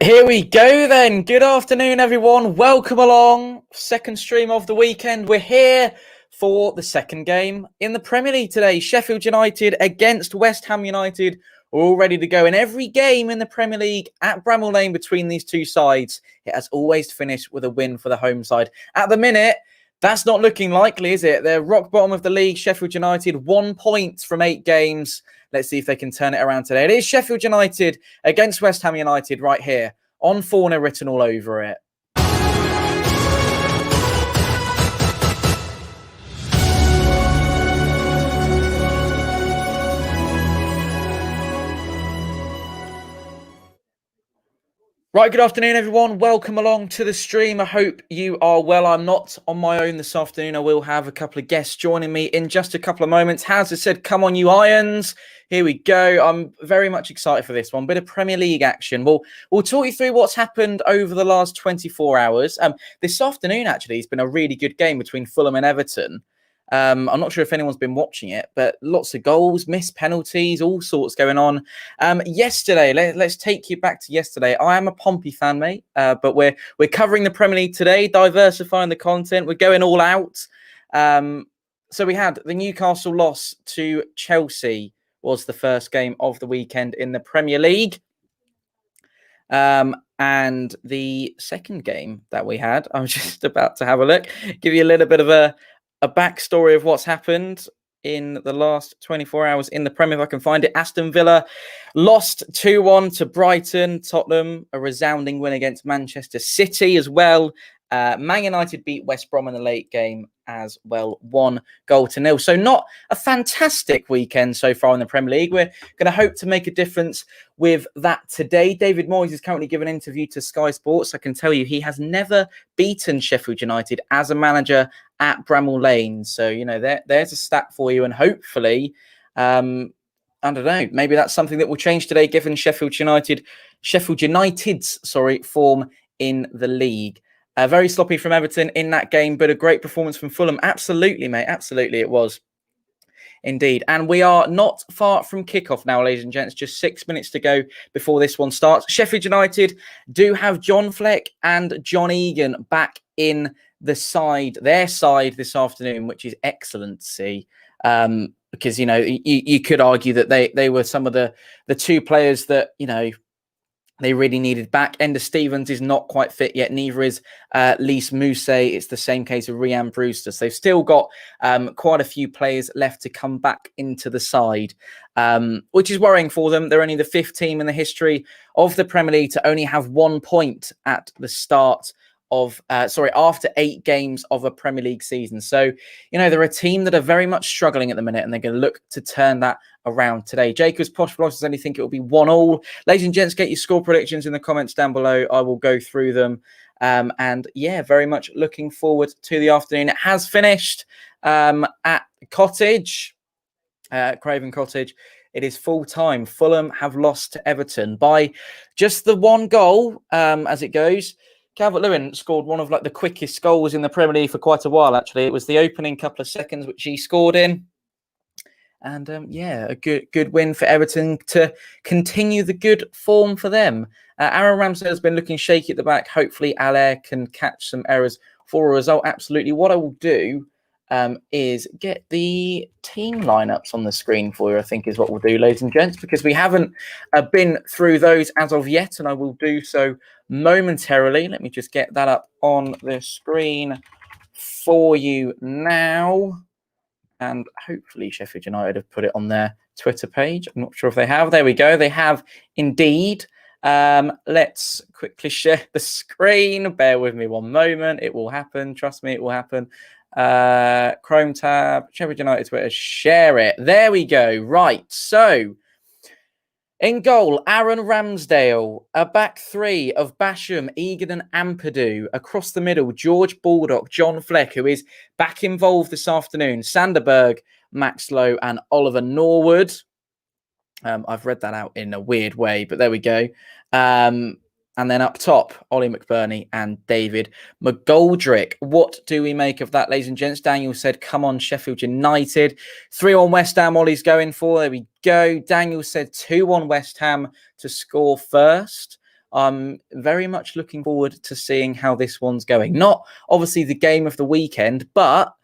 Here we go then. Good afternoon, everyone. Welcome along. Second stream of the weekend. We're here for the second game in the Premier League today. Sheffield United against West Ham United. We're all ready to go. In every game in the Premier League at Bramall Lane between these two sides, it has always finished with a win for the home side. At the minute, that's not looking likely, is it? They're rock bottom of the league, Sheffield United, 1 point from 8 games. Let's see if they can turn it around today. It is Sheffield United against West Ham United right here on Fournilwrittenalloverit. Right, good afternoon, everyone. Welcome along to the stream. I hope you are well. I'm not on my own this afternoon. I will have a couple of guests joining me in just a couple of moments. Haz has said, come on, you Irons. Here we go. I'm very much excited for this one. Bit of Premier League action. We'll talk you through what's happened over the last 24 hours. This afternoon, actually, has been a really good game between Fulham and Everton. I'm not sure if anyone's been watching it, but lots of goals, missed penalties, all sorts going on. Yesterday, let's take you back to yesterday. I am a Pompey fan, mate, but we're covering the Premier League today, diversifying the content. We're going all out. So we had the Newcastle loss to Chelsea was the first game of the weekend in the Premier League. And the second game that we had, I'm just about to have a look, give you a little bit of a backstory of what's happened in the last 24 hours in the Premier, if I can find it. Aston Villa lost 2-1 to Brighton. Tottenham, a resounding win against Manchester City as well. Man United beat West Brom in the late game as well, 1-0. So not a fantastic weekend so far in the Premier League. We're going to hope to make a difference with that today. David Moyes is currently giving an interview to Sky Sports. I can tell you he has never beaten Sheffield United as a manager at Bramall Lane. So, you know, there's a stat for you. And hopefully, I don't know, maybe that's something that will change today given Sheffield United's form in the league. Very sloppy from Everton in that game, but a great performance from Fulham. Absolutely, mate. Absolutely, it was. Indeed. And we are not far from kickoff now, ladies and gents. Just 6 minutes to go before this one starts. Sheffield United do have John Fleck and John Egan back in their side this afternoon, which is excellent to see. Because, you know, you could argue that they were some of the two players that, you know, they really needed back. Ender Stevens is not quite fit yet. Neither is Lys Mousset. It's the same case of Rhian Brewster. So they've still got quite a few players left to come back into the side, which is worrying for them. They're only the 5th team in the history of the Premier League to only have 1 point at the start of, after 8 games of a Premier League season. So, you know, they're a team that are very much struggling at the minute, and they're going to look to turn that around today. Jacob's Posh Vlogs only think it will be 1-1. Ladies and gents, get your score predictions in the comments down below. I will go through them. And yeah, very much looking forward to the afternoon. It has finished at Cottage, Craven Cottage. It is full time. Fulham have lost to Everton by just the 1 goal as it goes. Calvert-Lewin scored one of the quickest goals in the Premier League for quite a while, actually. It was the opening couple of seconds which he scored in. And a good win for Everton to continue the good form for them. Aaron Ramsey has been looking shaky at the back. Hopefully, Allaire can catch some errors for a result. Absolutely. What I will do is get the team lineups on the screen for you, I think is what we'll do, ladies and gents, because we haven't been through those as of yet, and I will do so momentarily. Let me just get that up on the screen for you now. And hopefully Sheffield United have put it on their Twitter page. I'm not sure if they have. There we go. They have indeed. Let's quickly share the screen. Bear with me one moment. It will happen. Trust me, it will happen. Chrome tab, Sheffield United Twitter, share it. There we go. Right. So In goal, Aaron Ramsdale. A back three of Basham, Egan and Ampadu. Across the middle, George Baldock, John Fleck, who is back involved this afternoon. Sanderberg, Max Lowe and Oliver Norwood. I've read that out in a weird way, but there we go. And then up top, Ollie McBurney and David McGoldrick. What do we make of that, ladies and gents? Daniel said, come on, Sheffield United. 3-1 West Ham, Ollie's going for. There we go. Daniel said 2-1 West Ham to score first. I'm very much looking forward to seeing how this one's going. Not obviously the game of the weekend, but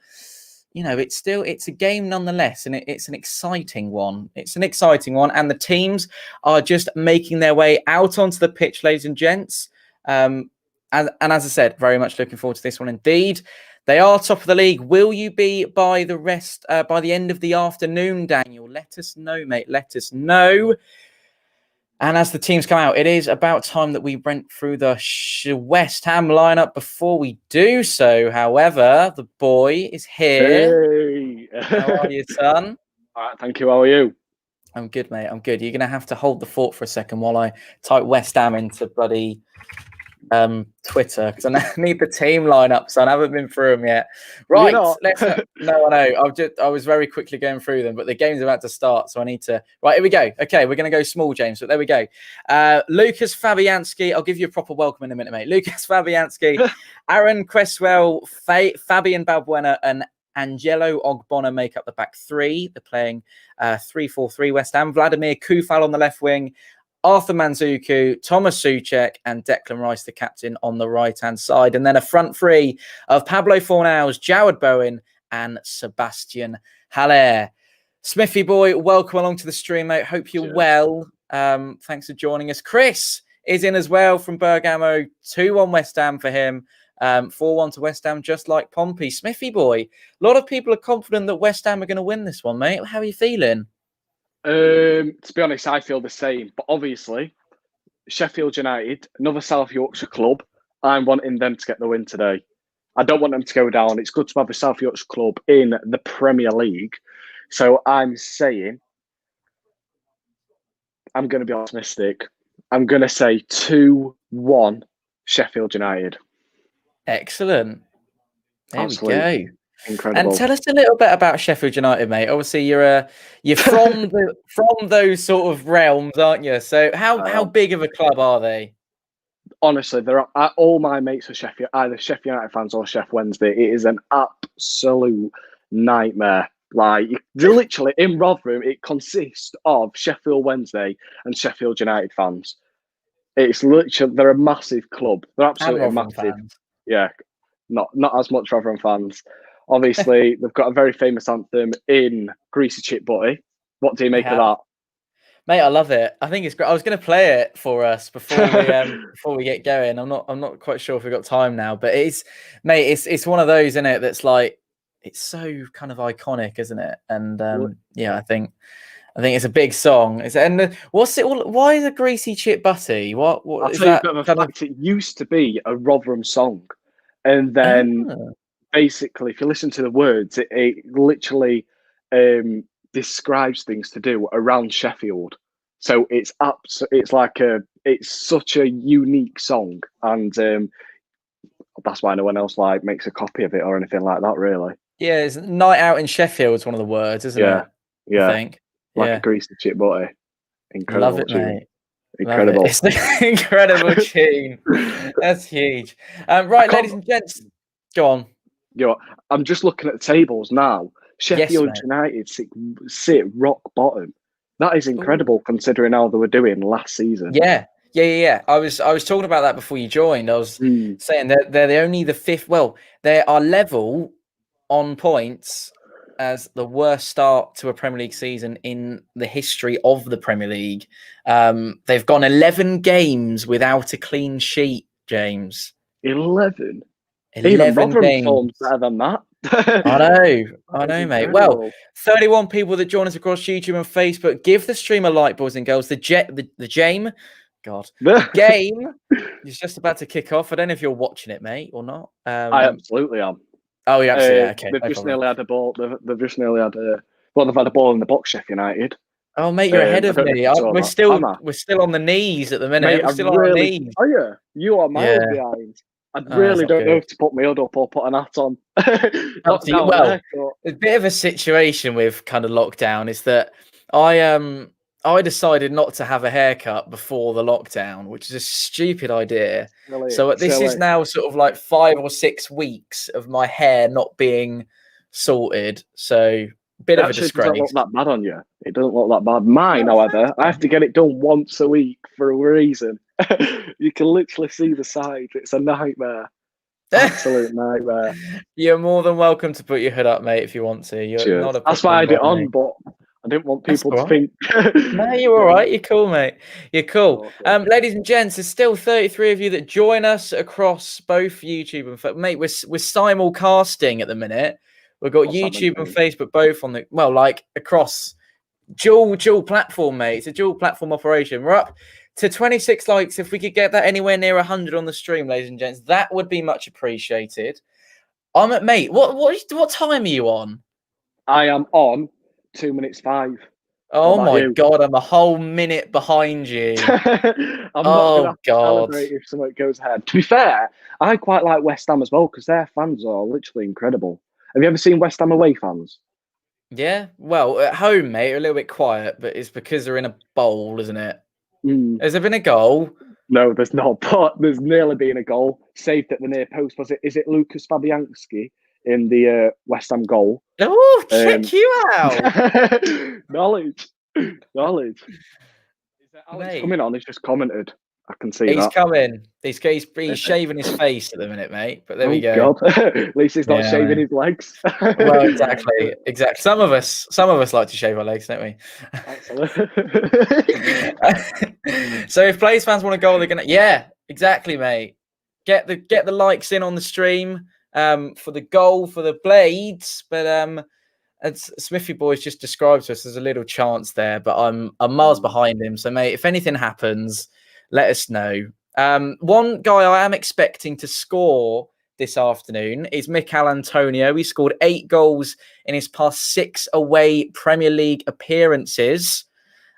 it's a game nonetheless, and it's an exciting one. It's an exciting one, and the teams are just making their way out onto the pitch, ladies and gents. And as I said, very much looking forward to this one indeed. They are top of the league. Will you be by the end of the afternoon, Daniel? Let us know, mate. Let us know. And as the teams come out, it is about time that we went through the West Ham lineup. Before we do so, however, the boy is here. Hey. How are you, son? All right, thank you. How are you? I'm good, mate. I'm good. You're going to have to hold the fort for a second while I type West Ham into bloody Twitter, because I need the team lineup, so I haven't been through them yet. Right, let's no, I know. I was very quickly going through them, but the game's about to start, so I need to. Right, here we go. Okay, we're going to go small, James. But there we go. Lucas Fabianski. I'll give you a proper welcome in a minute, mate. Lucas Fabianski, Aaron Cresswell, Fabian Balbuena, and Angelo Ogbonna make up the back three. They're playing 3-4-3 West Ham. Vladimir Kufal on the left wing. Arthur Mandzukic, Thomas Souček, and Declan Rice, the captain, on the right-hand side. And then a front three of Pablo Fornals, Joward Bowen, and Sebastian Haller. Smithy boy, welcome along to the stream, mate. Hope you're well. Thanks for joining us. Chris is in as well from Bergamo. 2-1 West Ham for him. 4-1 to West Ham, just like Pompey. Smithy boy, a lot of people are confident that West Ham are going to win this one, mate. How are you feeling? To be honest, I feel the same. But obviously, Sheffield United, another South Yorkshire club, I'm wanting them to get the win today. I don't want them to go down. It's good to have a South Yorkshire club in the Premier League. So I'm saying, I'm going to be optimistic. I'm going to say 2-1 Sheffield United. Excellent. There we go. Incredible. And tell us a little bit about Sheffield United, mate. Obviously, you're from from those sort of realms, aren't you? So how big of a club are they? Honestly, all my mates are either Sheffield United fans or Chef Wednesday. It is an absolute nightmare. Like, literally in Rotherham, it consists of Sheffield Wednesday and Sheffield United fans. It's literally, they're a massive club. They're absolutely massive. Fans. Yeah, not as much Rotherham fans. Obviously, they've got a very famous anthem in Greasy Chip Butty. What do you make of that? Mate, I love it. I think it's great. I was going to play it for us before we get going. I'm not quite sure if we've got time now, but it's one of those, isn't it? That's like, it's so kind of iconic, isn't it? And I think it's a big song. What's it? Why is a Greasy Chip Butty? What I'll is tell that? You a bit of a fact. It used to be a Rotherham song, and then basically, if you listen to the words, it literally describes things to do around Sheffield. So it's such a unique song, and that's why no one else makes a copy of it or anything like that. Really. Yeah, it's night out in Sheffield is one of the words, isn't it? Yeah. I think. A Greasy Chip Butty. Incredible. Love it, mate. Incredible. It's an incredible tune. That's huge. Right, ladies and gents, go on. I'm just looking at the tables now. Sheffield United sit rock bottom. That is incredible considering how they were doing last season. Yeah. I was talking about that before you joined. I was saying that they're only the fifth. Well, they are level on points as the worst start to a Premier League season in the history of the Premier League. They've gone 11 games without a clean sheet, James. 11? Even Rotherham forms better than that. I know, mate. Well, 31 people that join us across YouTube and Facebook. Give the stream a like, boys and girls. The game is just about to kick off. I don't know if you're watching it, mate, or not. I absolutely am. Oh, yeah, absolutely. Okay. They've just nearly had a ball. They've just nearly had they've had a ball in the box, Sheffield United. Oh, mate, you're ahead I of don't know if me. you saw We're that. still Am I? we're still on the knees at the minute. Mate, We're I still on our really. knees. Oh yeah, you are Yeah. miles behind. I Oh, that's really not don't know good. if to put my hood up or put an hat on. Up Not to you. down Well, there, but a bit of a situation with kind of lockdown is that I decided not to have a haircut before the lockdown, which is a stupid idea. silly, So this is silly. now sort of like 5 or 6 weeks of my hair not being sorted. So bit It of a actually doesn't look disgrace. that bad on you. It doesn't look that bad. Mine, No, however, I have thanks, to get it done once a week for a reason. You can literally see the sides. It's a nightmare. mate. Absolute nightmare. You're more than welcome to put your hood up, mate, if you want to. You're not Cheers. a That's why I problem had it by me. on, but I didn't want That's people all to right. think. No, you're all Yeah, right. You're cool, mate. You're cool. awesome. Ladies and gents, there's still 33 of you that join us across both YouTube and mate. We're simulcasting at the minute. We've got What's that YouTube and mean? Facebook both on the like across dual platform, mate. It's a dual platform operation. We're up to 26 likes. If we could get that anywhere near 100 on the stream, ladies and gents, that would be much appreciated. I'm at mate. What time are you on? I am on 2 minutes 5. What Oh about my you? god, I'm a whole minute behind you. I'm not going to Oh have to god. celebrate if something goes ahead. To be fair, I quite like West Ham as well because their fans are literally incredible. Have you ever seen West Ham away fans? Yeah, well, at home, mate, a little bit quiet, but it's because they're in a bowl, isn't it? Mm, Has there been a goal? no, there's not, but there's nearly been a goal saved at the near post. Was it? Is it Lucas Fabianski in the West Ham goal? Oh, Um, check you out, knowledge, knowledge. Is that Alex mate. coming on? He's just commented. I can see He's that. coming. He's shaving his face at the minute, mate. But there we Oh go. God! At least he's not Yeah, shaving man. his legs. Well, exactly. Some of us like to shave our legs, don't we? Absolutely. So if Blaze fans want to go, they're gonna. Yeah, exactly, mate. Get the likes in on the stream for the goal for the Blades, but as Smithy Boy's just described to us, there's a little chance there, but I'm miles behind him. So, mate, if anything happens, let us know. One guy I am expecting to score this afternoon is Mikel Antonio. He scored 8 goals in his past 6 away Premier League appearances.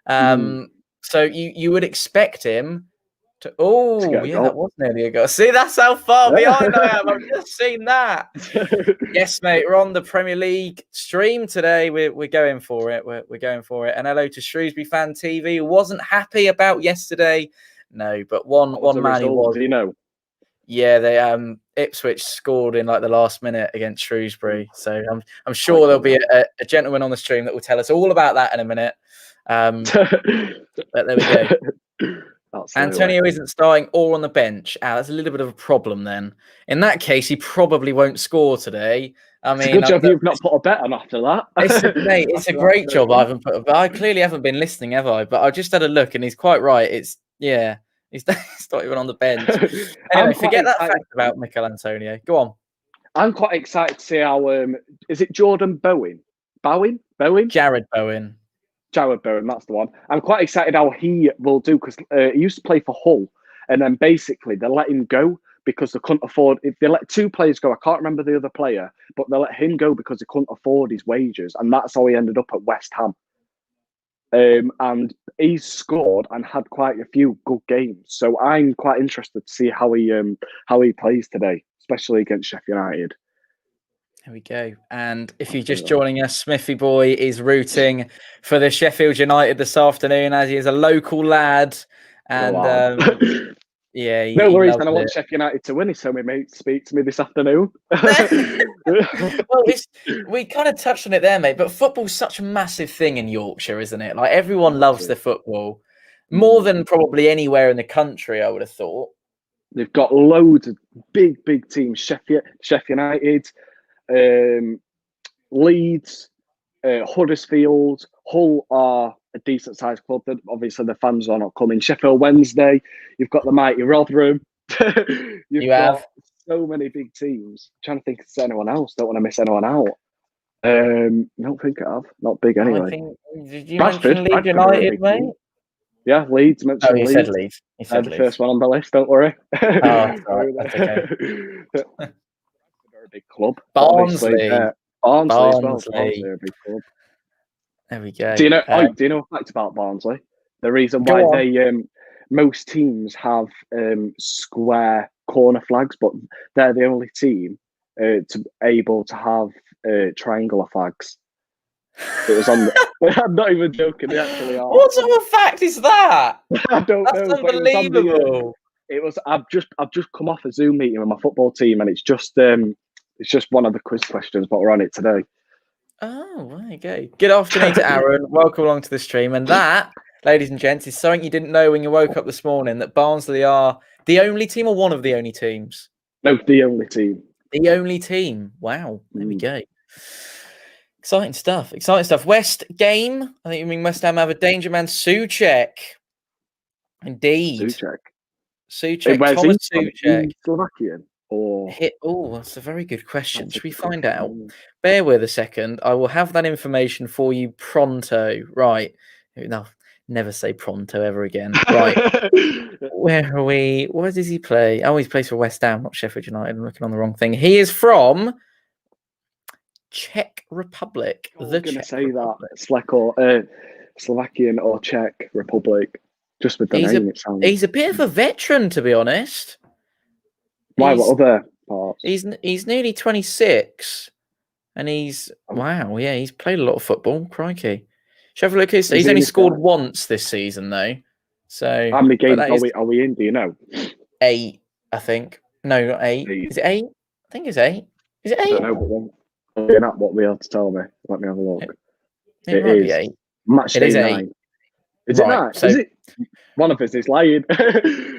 So you would expect him to. To Oh, get a yeah, that goal. was nearly a goal. See, that's how far behind I am. I've just seen that. Yes, mate, we're on the Premier League stream today. We're going for it. We're going for it. And hello to Shrewsbury Fan TV, who wasn't happy about yesterday. No, but one What was the man who result? was. Do you know? Yeah, they Ipswich scored in like the last minute against Shrewsbury. So I'm sure Quite there'll good, be a gentleman on the stream that will tell us all about that in a minute. But there we go. Absolutely. Antonio isn't starting or on the bench. That's a little bit of a problem then. In that case, he probably won't score today. I It's a mean, good job you've not put a bet on after that. mate, it's a After that great job. I statement. haven't put. But I clearly haven't been listening, have I? But I just had a look, and he's quite right. He's he's not even on the bench. I'm Anyway, quite forget that excited. fact about Mikel Antonio. Go on, I'm quite excited to see how. Is it Jordan Bowen? Bowen? Jared Bowen. Jared Bowen, that's the one. I'm quite excited how he will do because he used to play for Hull, and then basically they let him go because they couldn't afford. If they let 2 players go, I can't remember the other player, but they let him go because they couldn't afford his wages, and that's how he ended up at West Ham. And he's scored and had quite a few good games, so I'm quite interested to see how he plays today, especially against Sheffield United. There we go. And if you're just joining us, Smithy Boy is rooting for the Sheffield United this afternoon, as he is a local lad. And yeah, No he worries, loves and I want it. Sheffield United to win. So my mate speak to me this afternoon. Well, we kind of touched on it there, mate. But football's such a massive thing in Yorkshire, isn't it? Like everyone loves their football more than probably anywhere in the country. I would have thought. They've got loads of big teams. Sheffield United, Leeds, Huddersfield, Hull are a decent sized club. Obviously, the fans are not coming. Sheffield Wednesday, you've got the mighty Rotherham. You've got so many big teams. I'm trying to think of anyone else. Don't want to miss anyone out. I don't think I have. Not big anyway. Did you Bradford, mention Leeds Bradford are a United, big mate? team. Yeah, Leeds. Oh, Mentioned you Leeds. said Leeds. You They're said the Leeds. first one on the list. Don't worry. Oh, that's all right. That's okay. They're a big club. Barnsley. Barnsley as well. Barnsley. Barnsley are a big club. There we go. Do you know? Do you know a fact about Barnsley? The reason Go why on. they most teams have square corner flags, but they're the only team able to have triangular flags. It was on. I'm not even joking. They actually are. What sort of fact is that? I don't That's know, but it was on the. unbelievable. It was. I've just come off a Zoom meeting with my football team, and it's just one of the quiz questions, but we're on it today. Oh, there you go. Good afternoon to Aaron. Welcome along to the stream. And that, ladies and gents, is something you didn't know when you woke up this morning, that Barnsley are the only team or one of the only teams? No, the only team. The only team. Wow. There we go. Exciting stuff. Exciting stuff. West game. I think you mean West Ham have a danger man, Souček. Indeed. Souček. Where's Thomas he from? Souček. Slovakian? Or Oh, that's a very good question. Should we find out? Bear with a second. I will have that information for you pronto. Right. No, never say pronto ever again. Right. Where are we? Where does he play? Oh, he plays for West Ham, not Sheffield United. I'm looking on the wrong thing. He is from Czech Republic. I was going to say that Slovakian or Czech Republic. Just with the name, it sounds. He's a bit of a veteran, to be honest. Why? What other parts? He's nearly 26, and he's he's played a lot of football. Crikey, Sheffield United. He's only scored once this season, though. So how many games are we in? Do you know? 8, I think. No, not 8. Is it 8? I think it's 8. Is it 8? I don't know, but you're not what we are to tell me. Let me have a look. It might be 8. Match day 9. Is it 9? So, is it? One of us is lying.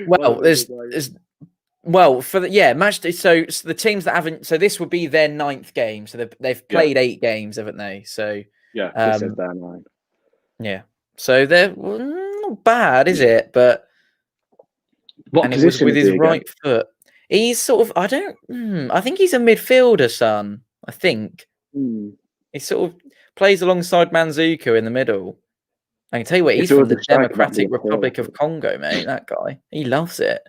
Well, Well, for the match. So the teams that haven't. So this would be their 9th game. So they've played 8 games, haven't they? So this is their 9. Yeah. So they're not bad, is it? But what position with his right again? foot? He's sort of. I think he's a midfielder, son. I think he sort of plays alongside Mandzukic in the middle. I can tell you what, he's from the Democratic Republic of Congo, mate. That guy, he loves it.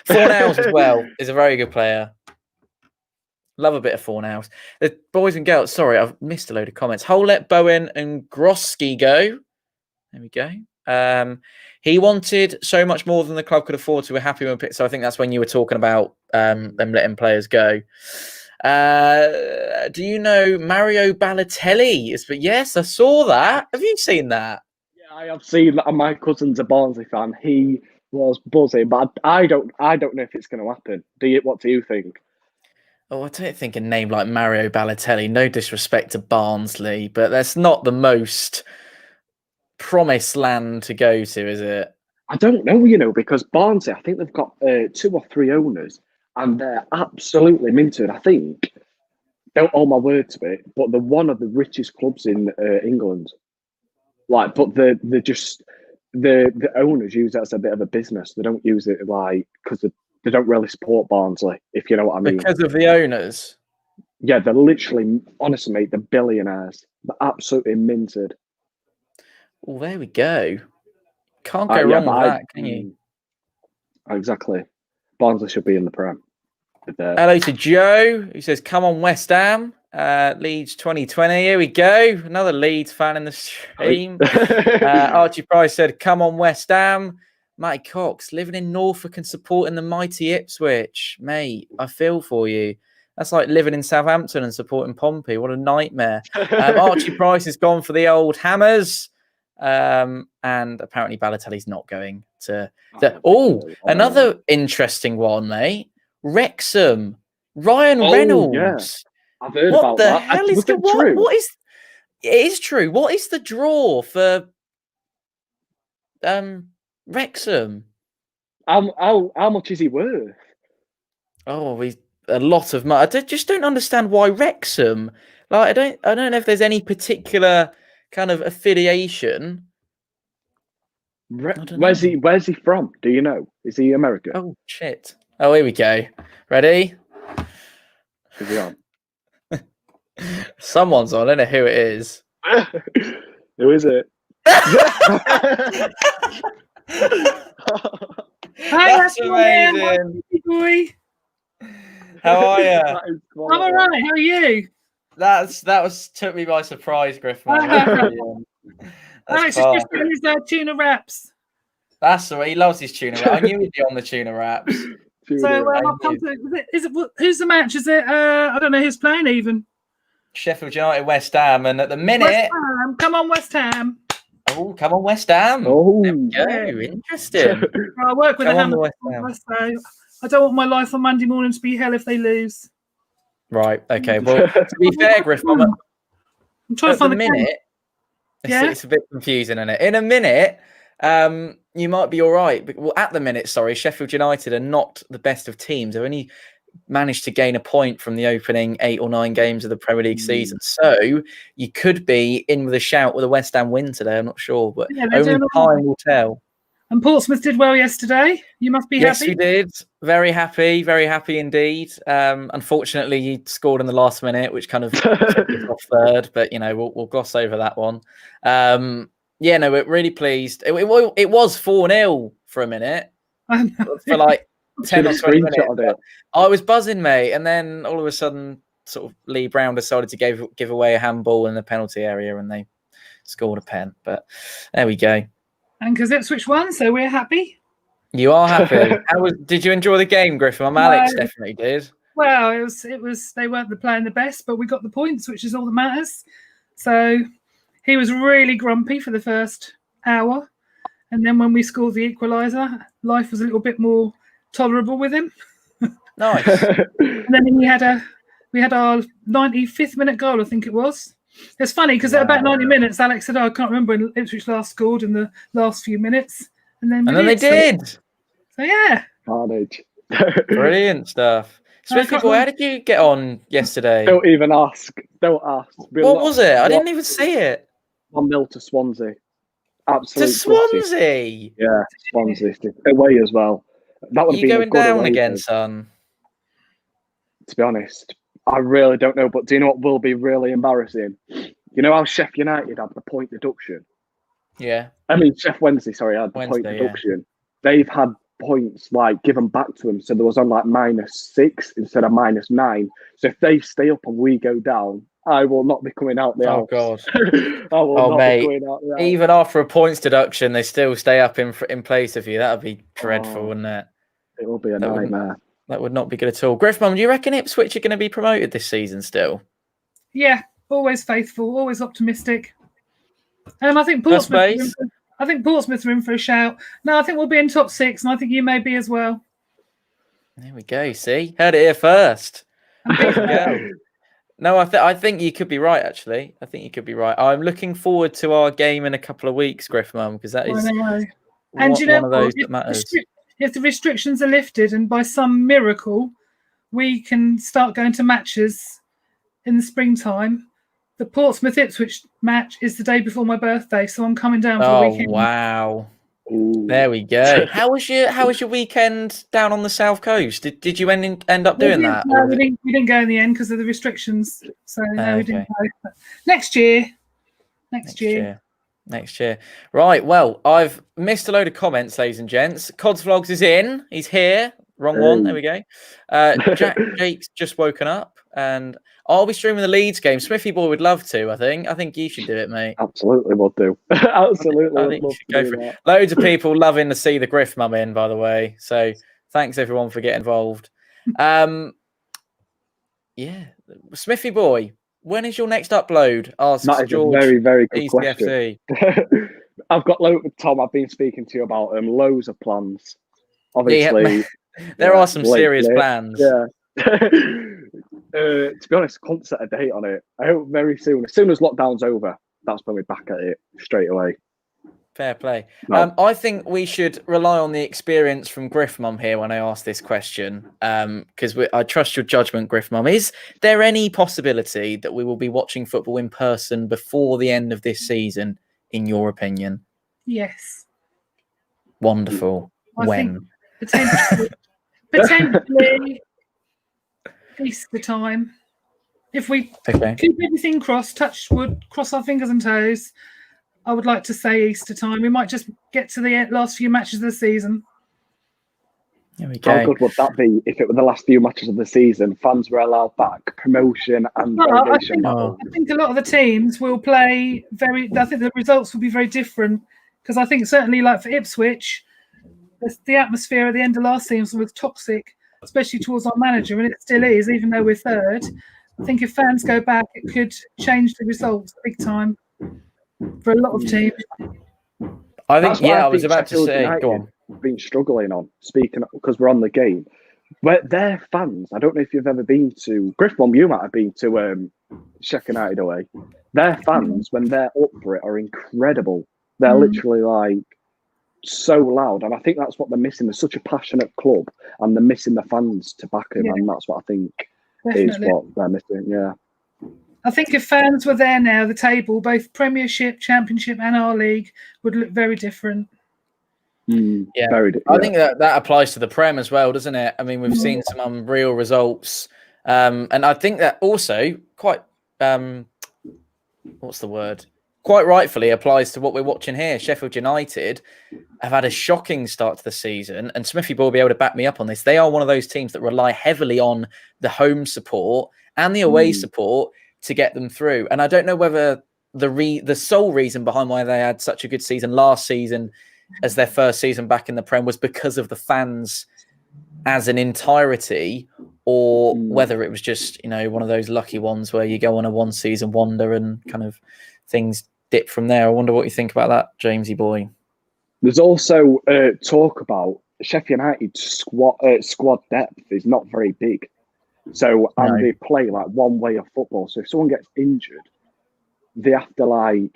Fournilwritten as well is a very good player. Love a bit of Fournilwritten. The boys and girls, sorry, I've missed a load of comments. Holet, Bowen and Groski go. There we go. He wanted so much more than the club could afford, so we're happy with it. So I think that's when you were talking about them letting players go. Do you know Mario Balotelli? But yes, I saw that. Have you seen that? Yeah, I have seen that. My cousin's a Barnsley fan. He was buzzing, but I don't know if it's going to happen. What do you think? Oh, I don't think a name like Mario Balotelli, no disrespect to Barnsley, but that's not the most promised land to go to, is it? I don't know, because Barnsley, I think they've got 2 or 3 owners, and they're absolutely minted. I think, don't hold my word to it, but they're one of the richest clubs in England. But they're just the owners use it as a bit of a business. They don't use it because they don't really support Barnsley, if you know what I mean. Because of the owners? Yeah, they're literally, honestly, mate, they're billionaires. They're absolutely minted. Well, there we go. Can't go wrong with that, can you? Exactly. Barnsley should be in the Prem. Hello to Joe, who says, come on, West Ham. Leeds 2020. Here we go. Another Leeds fan in the stream. Archie Price said, come on, West Ham. Matty Cox, living in Norfolk and supporting the mighty Ipswich. Mate, I feel for you. That's like living in Southampton and supporting Pompey. What a nightmare. Archie Price has gone for the old Hammers. And apparently Balotelli's not going to. Another interesting one, mate. Wrexham. Ryan Reynolds. Yeah. I've heard about that. What the hell is true? What is? It is true. What is the draw for Wrexham? How much is he worth? Oh, he's a lot of money. I just don't understand why Wrexham. I don't know if there's any particular kind of affiliation. Where's he from? Do you know? Is he American? Oh shit! Oh, here we go. Ready? Is he on? Someone's on. I don't know who it is. Who is it? That's amazing. Boy. How are you? I'm all right. How are you? That took me by surprise, Griff. Man. Alex is just doing his tuna wraps. That's all right. He loves his tuna wraps. I knew he'd be on the tuna wraps. So I've come to, who's the match? Is it I don't know who's playing even. Sheffield United, West Ham, and at the minute, West Ham. Come on, West Ham. Oh, come on, West Ham. Oh, interesting. I work with a Ham, so I don't want my life on Monday morning to be hell if they lose. Right. Okay. Well, to be fair, Griff, I'm trying to find the minute. It's a bit confusing, isn't it? In a minute, you might be all right. But, well, at the minute, sorry, Sheffield United are not the best of teams. They've only managed to gain a point from the opening 8 or 9 games of the Premier League season. So you could be in with a shout with a West Ham win today. I'm not sure, but only time will tell. And Portsmouth did well yesterday. You must be happy. Yes, we did. Very happy indeed. Unfortunately, you scored in the last minute, which kind of took us off third. But we'll gloss over that one. We're really pleased. It was 4-0 for a minute. For like 10 or 20 minutes. I was buzzing, mate, and then all of a sudden, sort of Lee Brown decided to give away a handball in the penalty area, and they scored a pen. But there we go. And because Ipswich won, so we're happy. You are happy. Did you enjoy the game, Griffin? Alex definitely did. Well, it was. They weren't playing the best, but we got the points, which is all that matters. So he was really grumpy for the first hour, and then when we scored the equaliser, life was a little bit more tolerable with him. Nice. And then we had our 95th minute goal, I think it was. It's funny because at about 90 minutes, Alex said, I can't remember when Ipswich last scored in the last few minutes. And then they did. So yeah. Carnage. Brilliant stuff. Swiftly boy, how did you get on yesterday? Don't even ask. Don't ask. What was it? I didn't even see it. 1-0 to Swansea. Absolutely. To Swansea? Yeah, Swansea. Away as well. That would be going down again, son? To be honest, I really don't know. But do you know what will be really embarrassing? You know how Sheffield United had the point deduction? Yeah. I mean, Wednesday had the point deduction. Yeah. They've had points given back to them. So there was on -6 instead of -9. So if they stay up and we go down, I will not be coming out the house. Oh, God. I will not be coming out the house. Even after a points deduction, they still stay up in place of you. That would be dreadful, wouldn't it? It will be a nightmare. That would not be good at all. Griff, Mum, do you reckon Ipswich are going to be promoted this season still? Yeah, always faithful, always optimistic. I think Portsmouth are in for a shout. No, I think we'll be in top 6, and I think you may be as well. There we go. See, heard it here first. No, I think you could be right. Actually, I think you could be right. I'm looking forward to our game in a couple of weeks, Griff, Mum, because that is one of those that matters. If the restrictions are lifted and by some miracle we can start going to matches in the springtime, the Portsmouth-Ipswich match is the day before my birthday, so I'm coming down for the weekend. Oh, wow. Ooh. There we go. How was your weekend down on the south coast? Did you end up doing that? No, we didn't go in the end because of the restrictions. So no, we didn't go. But next year. Next year. Right. Well, I've missed a load of comments, ladies and gents. Cods Vlogs is in. He's here. Wrong one. There we go. Jake's just woken up, and I'll be streaming the Leeds game. Smithy boy would love to. I think you should do it, mate. Absolutely would do. Absolutely. I think you should go for it. Loads of people loving to see the Griff Mum in, by the way. So thanks everyone for getting involved. Yeah, Smithy boy. When is your next upload? Asks that is George, a very, very good ECFC. question. I've got Tom. I've been speaking to you about loads of plans. Obviously, there are some serious plans. Yeah. To be honest, I can't set a date on it. I hope very soon. As soon as lockdown's over, that's when we're back at it straight away. Fair play. No. I think we should rely on the experience from Griff Mum here when I ask this question, because I trust your judgment, Griff Mum. Is there any possibility that we will be watching football in person before the end of this season, in your opinion? Yes. Wonderful. When? Potentially Easter time. If we keep everything crossed, touch wood, cross our fingers and toes, I would like to say Easter time. We might just get to the last few matches of the season. There we How go. good would that be if it were the last few matches of the season? Fans were allowed back, promotion and Well, relegation think- battle. I think a lot of the teams will play I think the results will be very different because I think certainly like for Ipswich, the atmosphere at the end of last season was toxic, especially towards our manager, and it still is, even though we're third. I think if fans go back, it could change the results big time for a lot of teams. I think, That's what I was about to Sheffield say, United go on. have been struggling on, speaking because we're on the game. Where their fans, I don't know if you've ever been to, Griffbomb, you might have been to Sheffield United away. Their fans, when they're up for it, are incredible. They're literally like so loud. And I think that's what they're missing. They're such a passionate club and they're missing the fans to back them. Yeah. And that's what I think Definitely. is what they're missing. Yeah. I think if fans were there now, the table, both Premiership, Championship, and our league, would look very different. Yeah, Very, I think that applies to the Prem as well, doesn't it? I mean, we've seen some unreal results, and I think that also quite what's the word? Quite rightfully applies to what we're watching here. Sheffield United have had a shocking start to the season, and Smithy will be able to back me up on this. They are one of those teams that rely heavily on the home support and the away support to get them through. And I don't know whether the sole reason behind why they had such a good season last season as their first season back in the Prem was because of the fans as an entirety, or whether it was just, one of those lucky ones where you go on a one-season wonder and kind of things dip from there. I wonder what you think about that, Jamesy boy. There's also talk about Sheffield United's squad depth is not very big. So, and they play like one way of football. So if someone gets injured, they have to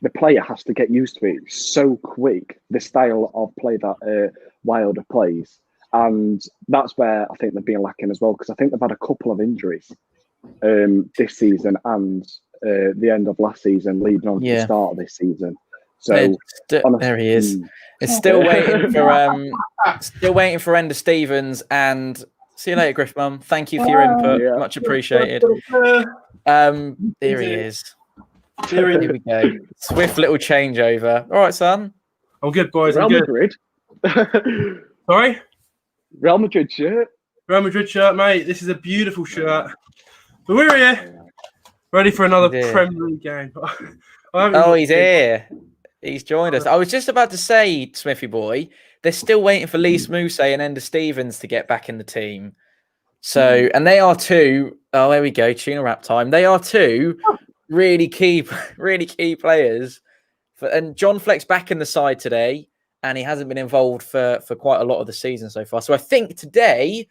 the player has to get used to it. It's so quick, the style of play that Wilder plays. And that's where I think they've been lacking as well, because I think they've had a couple of injuries this season and the end of last season, leading on to the start of this season. So there he is. It's still waiting for Ender Stevens, and see you later, Griff Mum. Thank you for your input. Much appreciated. There he is. Here we go. Swift little changeover. All right, son. I'm good, boys. Real Madrid. Sorry? Real Madrid shirt. Real Madrid shirt, mate. This is a beautiful shirt. But we're here, ready for another Premier League game. He's here. He's joined us. I was just about to say, Smithy boy, they're still waiting for Lee Mousset and Ender Stevens to get back in the team. So, and they are two. Oh, there we go. Tuna wrap time. They are two really key players. And John Fleck's back in the side today, and he hasn't been involved for quite a lot of the season so far. So I think today,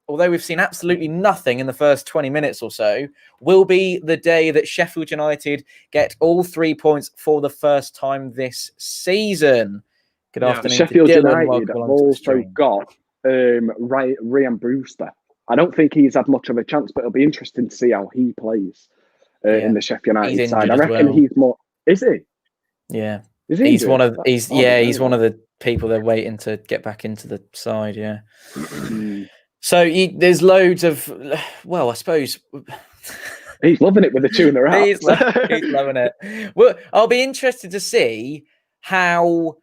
although we've seen absolutely nothing in the first 20 minutes or so, will be the day that Sheffield United get all 3 points for the first time this season. Good afternoon. Sheffield to United have also got Ryan Brewster. I don't think he's had much of a chance, but it'll be interesting to see how he plays in the Sheffield United side. I reckon he's more. Is he? Yeah. Is he? He's one of the people they're waiting to get back into the side. Yeah. So there's loads of, I suppose he's loving it with the tuna wrap. He's loving it. Well, I'll be interested to see how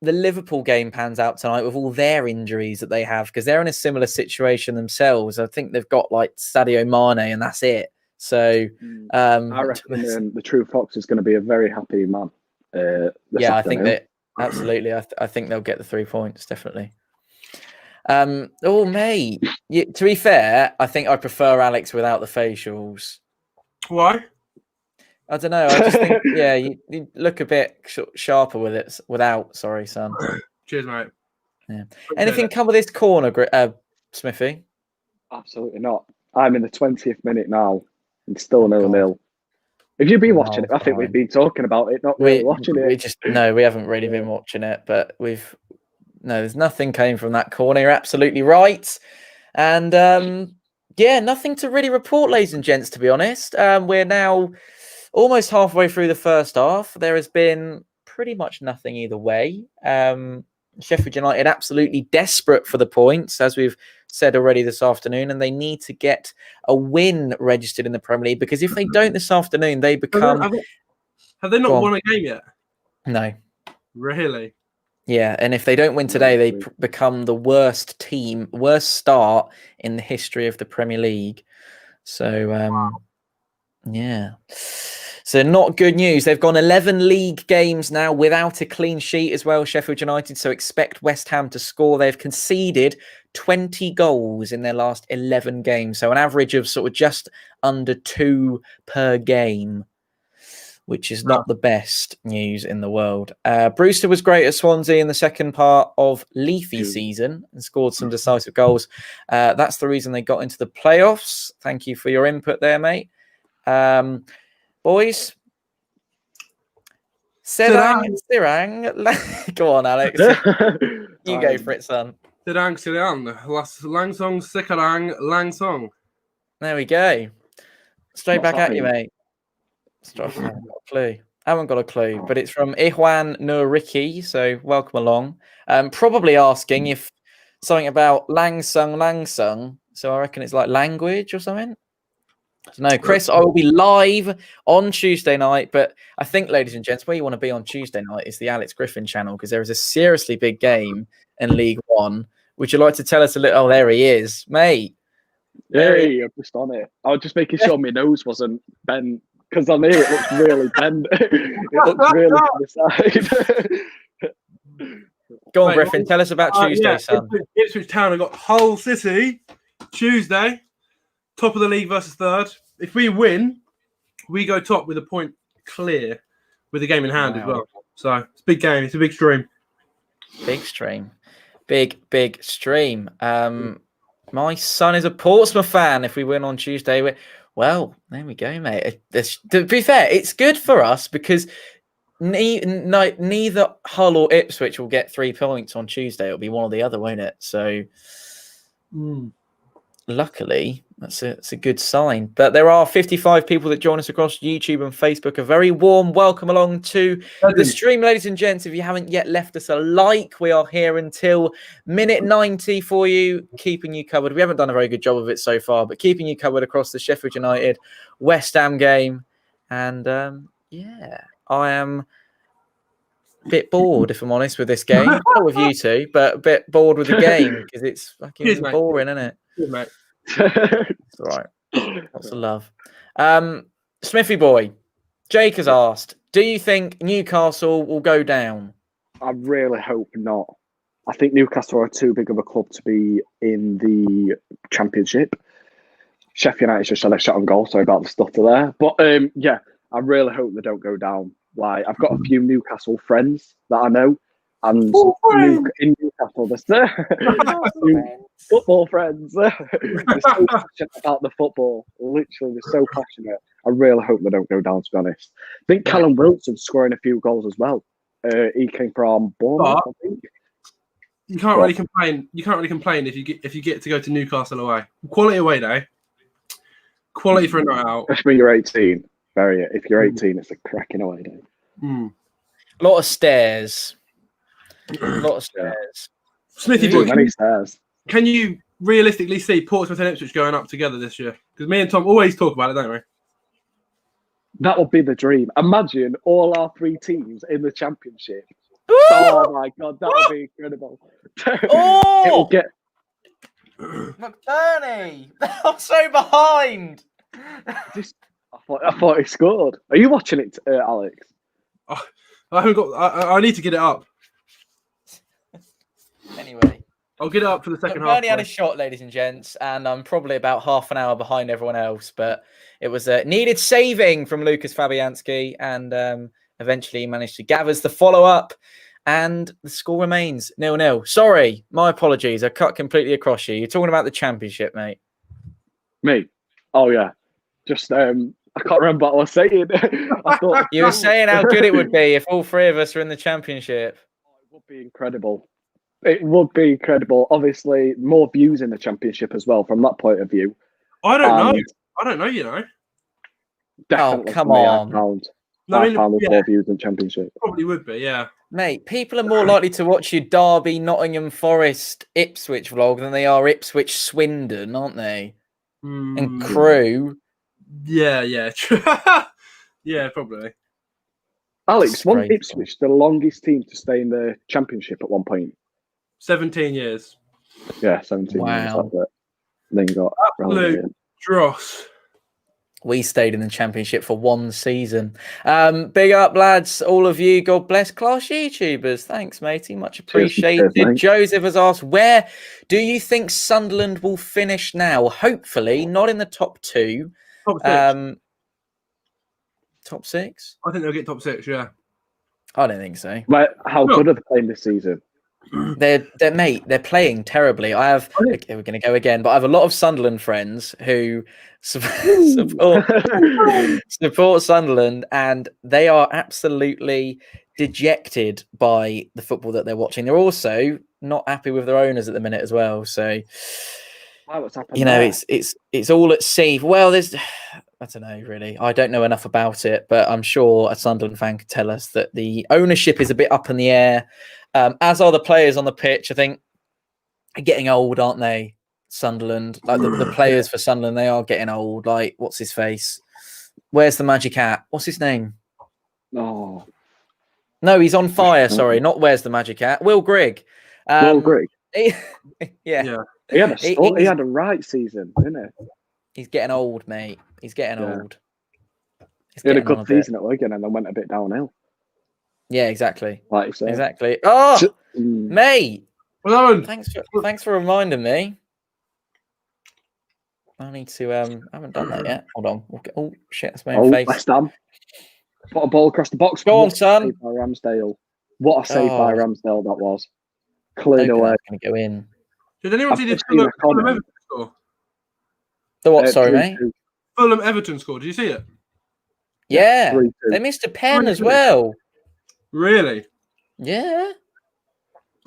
the Liverpool game pans out tonight with all their injuries that they have, because they're in a similar situation themselves. I think they've got like Sadio Mane and that's it. So I reckon the True Fox is going to be a very happy man. I think that absolutely. I think they'll get the 3 points, definitely. Mate. To be fair, I think I prefer Alex without the facials. Why? I don't know. I just think, you look a bit sharper with it without. Sorry, son. Cheers, mate. Yeah. Anything come with this corner, Smithy? Absolutely not. I'm in the 20th minute now and still 0-0. Have you been watching it? I think we've been talking about it, not really watching it. We haven't really been watching it, but there's nothing came from that corner. You're absolutely right. And nothing to really report, ladies and gents, to be honest. We're now almost halfway through the first half. There has been pretty much nothing either way. Sheffield United absolutely desperate for the points, as we've said already this afternoon, and they need to get a win registered in the Premier League, because if they don't this afternoon, they become... Have they not won a game yet? No. Really? Yeah, and if they don't win today, they become the worst start in the history of the Premier League. So, yeah. So not good news. They've gone 11 league games now without a clean sheet as well, Sheffield United. So expect West Ham to score. They've conceded 20 goals in their last 11 games. So an average of sort of just under 2 per game, which is not the best news in the world. Brewster was great at Swansea in the second part of Leafy's season and scored some decisive goals. That's the reason they got into the playoffs. Thank you for your input there, mate. Boys, Sirang. Go on, Alex. You go for it, son. Sirang. Lang song, Sikarang, Lang song. There we go. Straight What's back that at you, mean? mate. I haven't got a clue, but it's from Ihwan Nuriki, so welcome along. Probably asking if something about Lang Sung, so I reckon it's like language or something. No, Chris, I will be live on Tuesday night, but I think, ladies and gents, where you want to be on Tuesday night is the Alex Griffin channel, because there is a seriously big game in League One. Would you like to tell us a little? Oh, there he is, mate. Hey, I'm just on it. I was just making sure my nose wasn't bent, because on here it looks really bent. It looks really to the side. Go on, Griffin. Tell us about Tuesday, son. Ipswich Town have got Hull City Tuesday. Top of the league versus third. If we win, we go top with a point clear with the game in hand as well. So it's a big game. It's a big stream. Big stream. Big stream. My son is a Portsmouth fan. If we win on Tuesday, well, there we go, mate. To be fair, it's good for us because neither Hull or Ipswich will get 3 points on Tuesday. It'll be one or the other, won't it? So... Luckily, that's a good sign. But there are 55 people that join us across YouTube and Facebook. A very warm welcome along to the stream, ladies and gents. If you haven't yet left us a like, we are here until minute 90 for you, keeping you covered. We haven't done a very good job of it so far, but keeping you covered across the Sheffield United West Ham game. And yeah, I am a bit bored, if I'm honest, with this game. Not with you two, but a bit bored with the game because it's fucking boring, isn't it? Good, mate. It's all right. Lots of love. Smithy boy, Jake has asked, do you think Newcastle will go down? I really hope not. I think Newcastle are too big of a club to be in the Championship. Sheffield United just had a shot on goal. Sorry about the stutter there. But yeah, I really hope they don't go down. Like, I've got a few Newcastle friends that I know. And in Newcastle, they're football friends. They're so passionate about the football. Literally, they're so passionate. I really hope they don't go down, to be honest. I think Callum Wilson's scoring a few goals as well. He came from Bournemouth, I think. You can't really complain. You can't really complain if you get to go to Newcastle away. Quality away day. Quality for a night out. Especially when you're 18. If you're 18, it's a cracking away day. A lot of stairs. Smithy boy, many stairs. Can you realistically see Portsmouth and Ipswich going up together this year? Because me and Tom always talk about it, don't we? That would be the dream. Imagine all our 3 teams in the Championship. Oh my God, that would be incredible. It will get McBurney, I'm so behind. I thought he scored. Are you watching it, Alex? I haven't got. I need to get it up. Anyway, I'll get it up for the second half. McBurney had a shot, ladies and gents, and I'm probably about half an hour behind everyone else, but it was needed saving from Lucas Fabianski, and eventually he managed to gather the follow-up, and the score remains 0-0. Sorry, my apologies. I cut completely across you. You're talking about the Championship, mate. Me? Oh, yeah. Just, I can't remember what I was saying. I thought you were saying how good it would be if all 3 of us were in the Championship. It would be incredible. It would be incredible. Obviously, more views in the Championship as well, from that point of view. I don't know, you know. Definitely. Oh, come on. I found more views in the Championship. Probably would be, yeah. Mate, people are more likely to watch your Derby, Nottingham Forest, Ipswich vlog than they are Ipswich Swindon, aren't they? And Crew. Yeah. Yeah, probably. Alex, wasn't Disgraceful. Ipswich the longest team to stay in the Championship at one point? 17 years. Yeah, 17 years. Wow. That's it. Then you got Absolute relegated. dross. We stayed in the Championship for one season. Big up, lads, all of you. God bless class YouTubers. Thanks, matey. Much appreciated. cheers, mate. Joseph has asked, where do you think Sunderland will finish now? Hopefully, not in the top 2. Top 6. Top 6? I think they'll get top 6, yeah. I don't think so. But how No. good are they playing this season? They're they're playing terribly. We're going to go again, but I have a lot of Sunderland friends who support Sunderland, and they are absolutely dejected by the football that they're watching. They're also not happy with their owners at the minute as well. So, Wow, what's happened you know, there? it's all at sea. Well, I don't know really. I don't know enough about it, but I'm sure a Sunderland fan could tell us that the ownership is a bit up in the air. As are the players on the pitch. I think getting old, aren't they? Sunderland, like the players for Sunderland, they are getting old. Like, what's his face? Where's the magic hat? What's his name? Oh, No, he's on fire. Sorry, not where's the magic hat? Will Grigg. Will Grigg. Yeah. He had he had a right season, didn't he? He's getting old, mate. He's getting old. He had a good season at Wigan and then went a bit downhill. Yeah, exactly. Like you said. Exactly. Oh, mate. Well, Thanks for reminding me. I need to. I haven't done that yet. Hold on. Oh shit! That's my own face. West Ham. Put a ball across the box. Go on, son. By Ramsdale. What a save by Ramsdale that was. Cleared away. Going to go in. Did anyone see the Fulham Everton score? The what? Sorry, mate. Fulham Everton score. Did you see it? Yeah. 3-2. They missed a pen as well. Really? Yeah.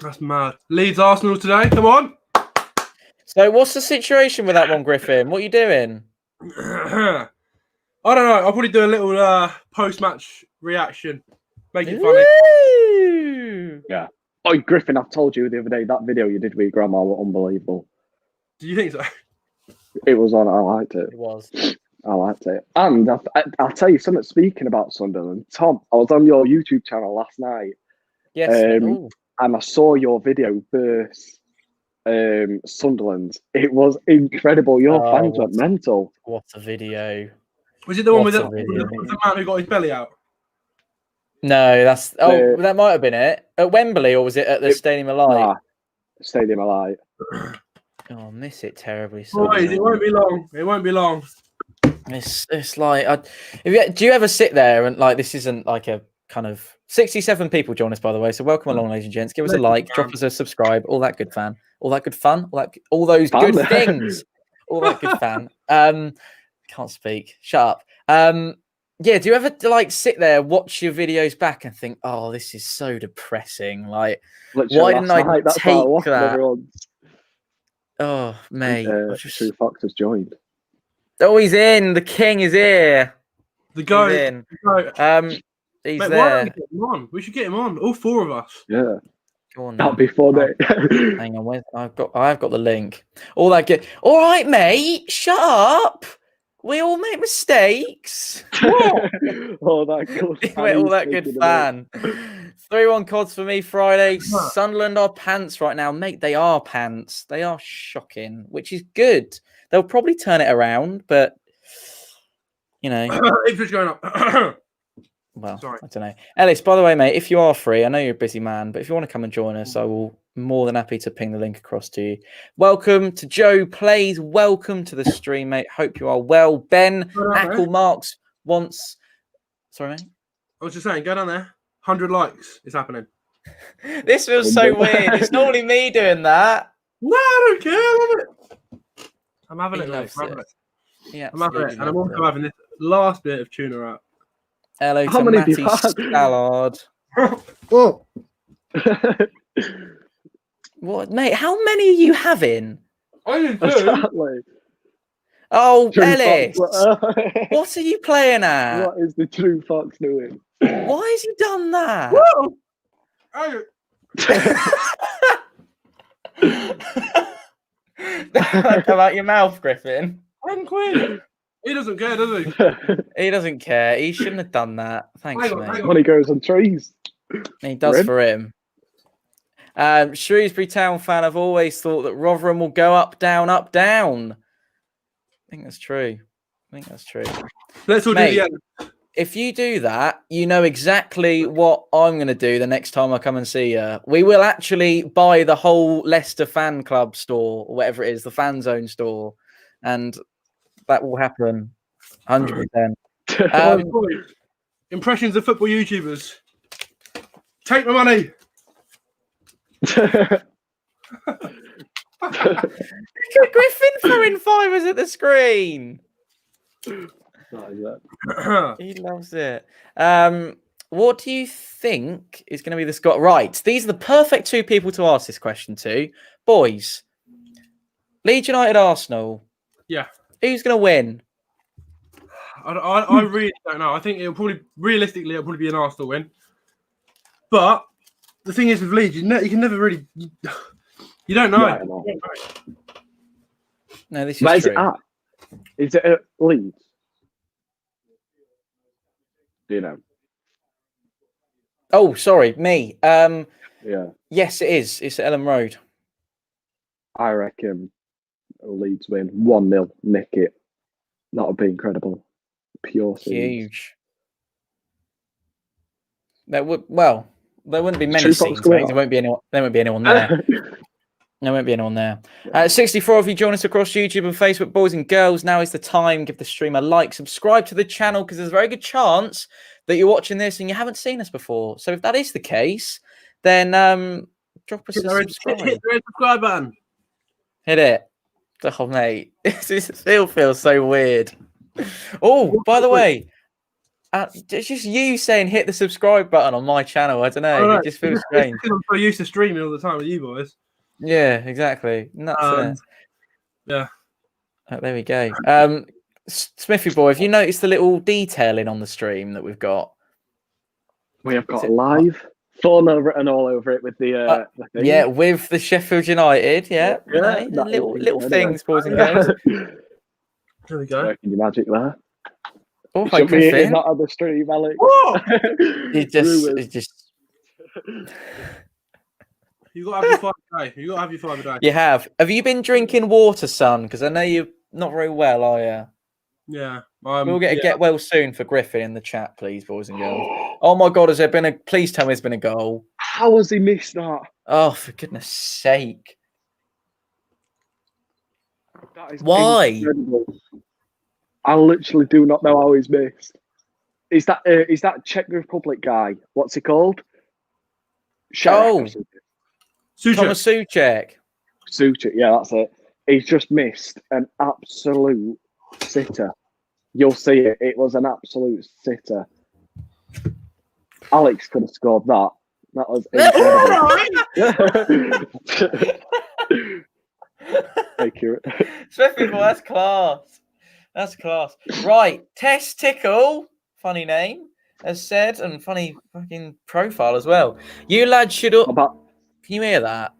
That's mad. Leeds Arsenal today. Come on. So what's the situation with that one, Griffin? What are you doing? I don't know. I'll probably do a little post-match reaction. Make it funny. Woo! Yeah. Oh, Griffin, I've told you the other day, that video you did with your grandma was unbelievable. Do you think so? It was on. I liked it. It was. I liked it. And I'll tell you something, speaking about Sunderland. Tom, I was on your YouTube channel last night. Yes. And I saw your video versus Sunderland. It was incredible. Your fans went mental. What a video. Was it the one with the man who got his belly out? No, that's... Oh, that might have been it. At Wembley, or was it at the Stadium of Light? Nah, Stadium of Light. Oh, I miss it terribly. Boys, it won't be long. It won't be long. It's like... do you ever sit there and, like, this isn't like a kind of... 67 people join us, by the way, so welcome along, ladies and gents. Give us a like, drop us a subscribe, all that good fun, all those good things, all that good fan. Can't speak. Shut up. Yeah, do you ever like sit there, watch your videos back, and think, "Oh, this is so depressing"? Like, why didn't I take that? Oh, mate, True Fox has joined. Oh, he's in. The king is here. The guy. He's mate, there. Why don't we get him on? We should get him on. All 4 of us. Yeah. Go on. That'd be funny. Hang on, I've got the link. All that good. All right, mate. Shut up. We all make mistakes. All that good. All that good fan. 3-1 CODs for me Friday. Sunderland are pants right now, mate. They are pants. They are shocking, which is good. They'll probably turn it around, but you know. Ipswich going up. Well, sorry. I don't know. Ellis, by the way, mate, if you are free, I know you're a busy man, but if you want to come and join us, I will more than happy to ping the link across to you. Welcome to Joe Plays. Welcome to the stream, mate. Hope you are well. Ben Acklemarks wants... Sorry, mate? I was just saying, go down there. 100 likes. It's happening. This feels so weird. It's normally me doing that. No, I don't care. I love it. I'm having it, mate. Yeah, I'm having it. And I'm also having this last bit of tuna out. Hello How to many Matty have you had? Stallard. Oh. What, mate? How many are you having? I didn't do. Exactly. Oh, True Ellis. Fox. What are you playing at? What is the True Fox doing? Why has he done that? Whoa! Come out your mouth, Griffin. 10 quid. He doesn't care, does he? He doesn't care. He shouldn't have done that. Thanks, Hang on, mate. hang on. Money goes on trees. He does Grim. for him. Shrewsbury Town fan, I've always thought that Rotherham will go up, down, up, down. I think that's true. Let's all Mate, do the end. if you do that, you know exactly what I'm going to do the next time I come and see you. We will actually buy the whole Leicester fan club store, or whatever it is, the fan zone store. And that will happen 100%. Impressions of football YouTubers. Take my money. Griffin throwing fivers at the screen. He loves it. What do you think is going to be the Scott? Right, these are the perfect two people to ask this question to. Boys, Leeds United, Arsenal. Yeah. Who's going to win? I really don't know. I think realistically, it'll probably be an Arsenal win. But the thing is with Leeds, you can never really, you don't know. Yeah, No, this is Where's true. it at? Is it at Leeds? Do you know? Oh, sorry, me. Yeah. Yes, it is. It's at Ellen Road. I reckon Leeds win 1-0, nick it. That would be incredible. Pure Huge. There wouldn't be many Two scenes, box mate. score. There won't be anyone there. There won't be anyone there. 64 of you join us across YouTube and Facebook, boys and girls. Now is the time. Give the stream a like, subscribe to the channel, because there's a very good chance that you're watching this and you haven't seen us before. So if that is the case, then drop us a subscribe. Hit the red subscribe button. Hit it. Oh, mate. It still feels so weird. Oh, by the way, it's just you saying hit the subscribe button on my channel. I don't know. It just feels strange. Because I'm so used to streaming all the time with you boys. Yeah, exactly. Nuts, isn't it? Yeah. Oh, there we go. Smithy boy, have you noticed the little detailing on the stream that we've got? We have got live Fournilwritten all over it with the thing. Yeah, with the Sheffield United. Yeah, Yeah, the that little is things, boys and girls. There we go. Working your magic there. Oh, You hi, shouldn't be hitting Griffin. that on the stream, Alex. It's just. You got to have your 5 a day. You got to have your 5 a day. You have. Have you been drinking water, son? Because I know you're not very well, are you? Yeah. We'll get well soon for Griffin in the chat, please, boys and girls. Oh my God, has there been a? Please tell me there's been a goal. How has he missed that? Oh, for goodness sake! That is Why? incredible. I literally do not know how he's missed. Is that Czech Republic guy? What's he called? Thomas Suchek. Suchek. Yeah, that's it. He's just missed an absolute sitter. You'll see it. It was an absolute sitter. Alex could have scored that. That was incredible. Accurate. Swiftly, boy, that's class. That's class. Right, Testicle, funny name, as said, and funny fucking profile as well. You lads should. Can you hear that?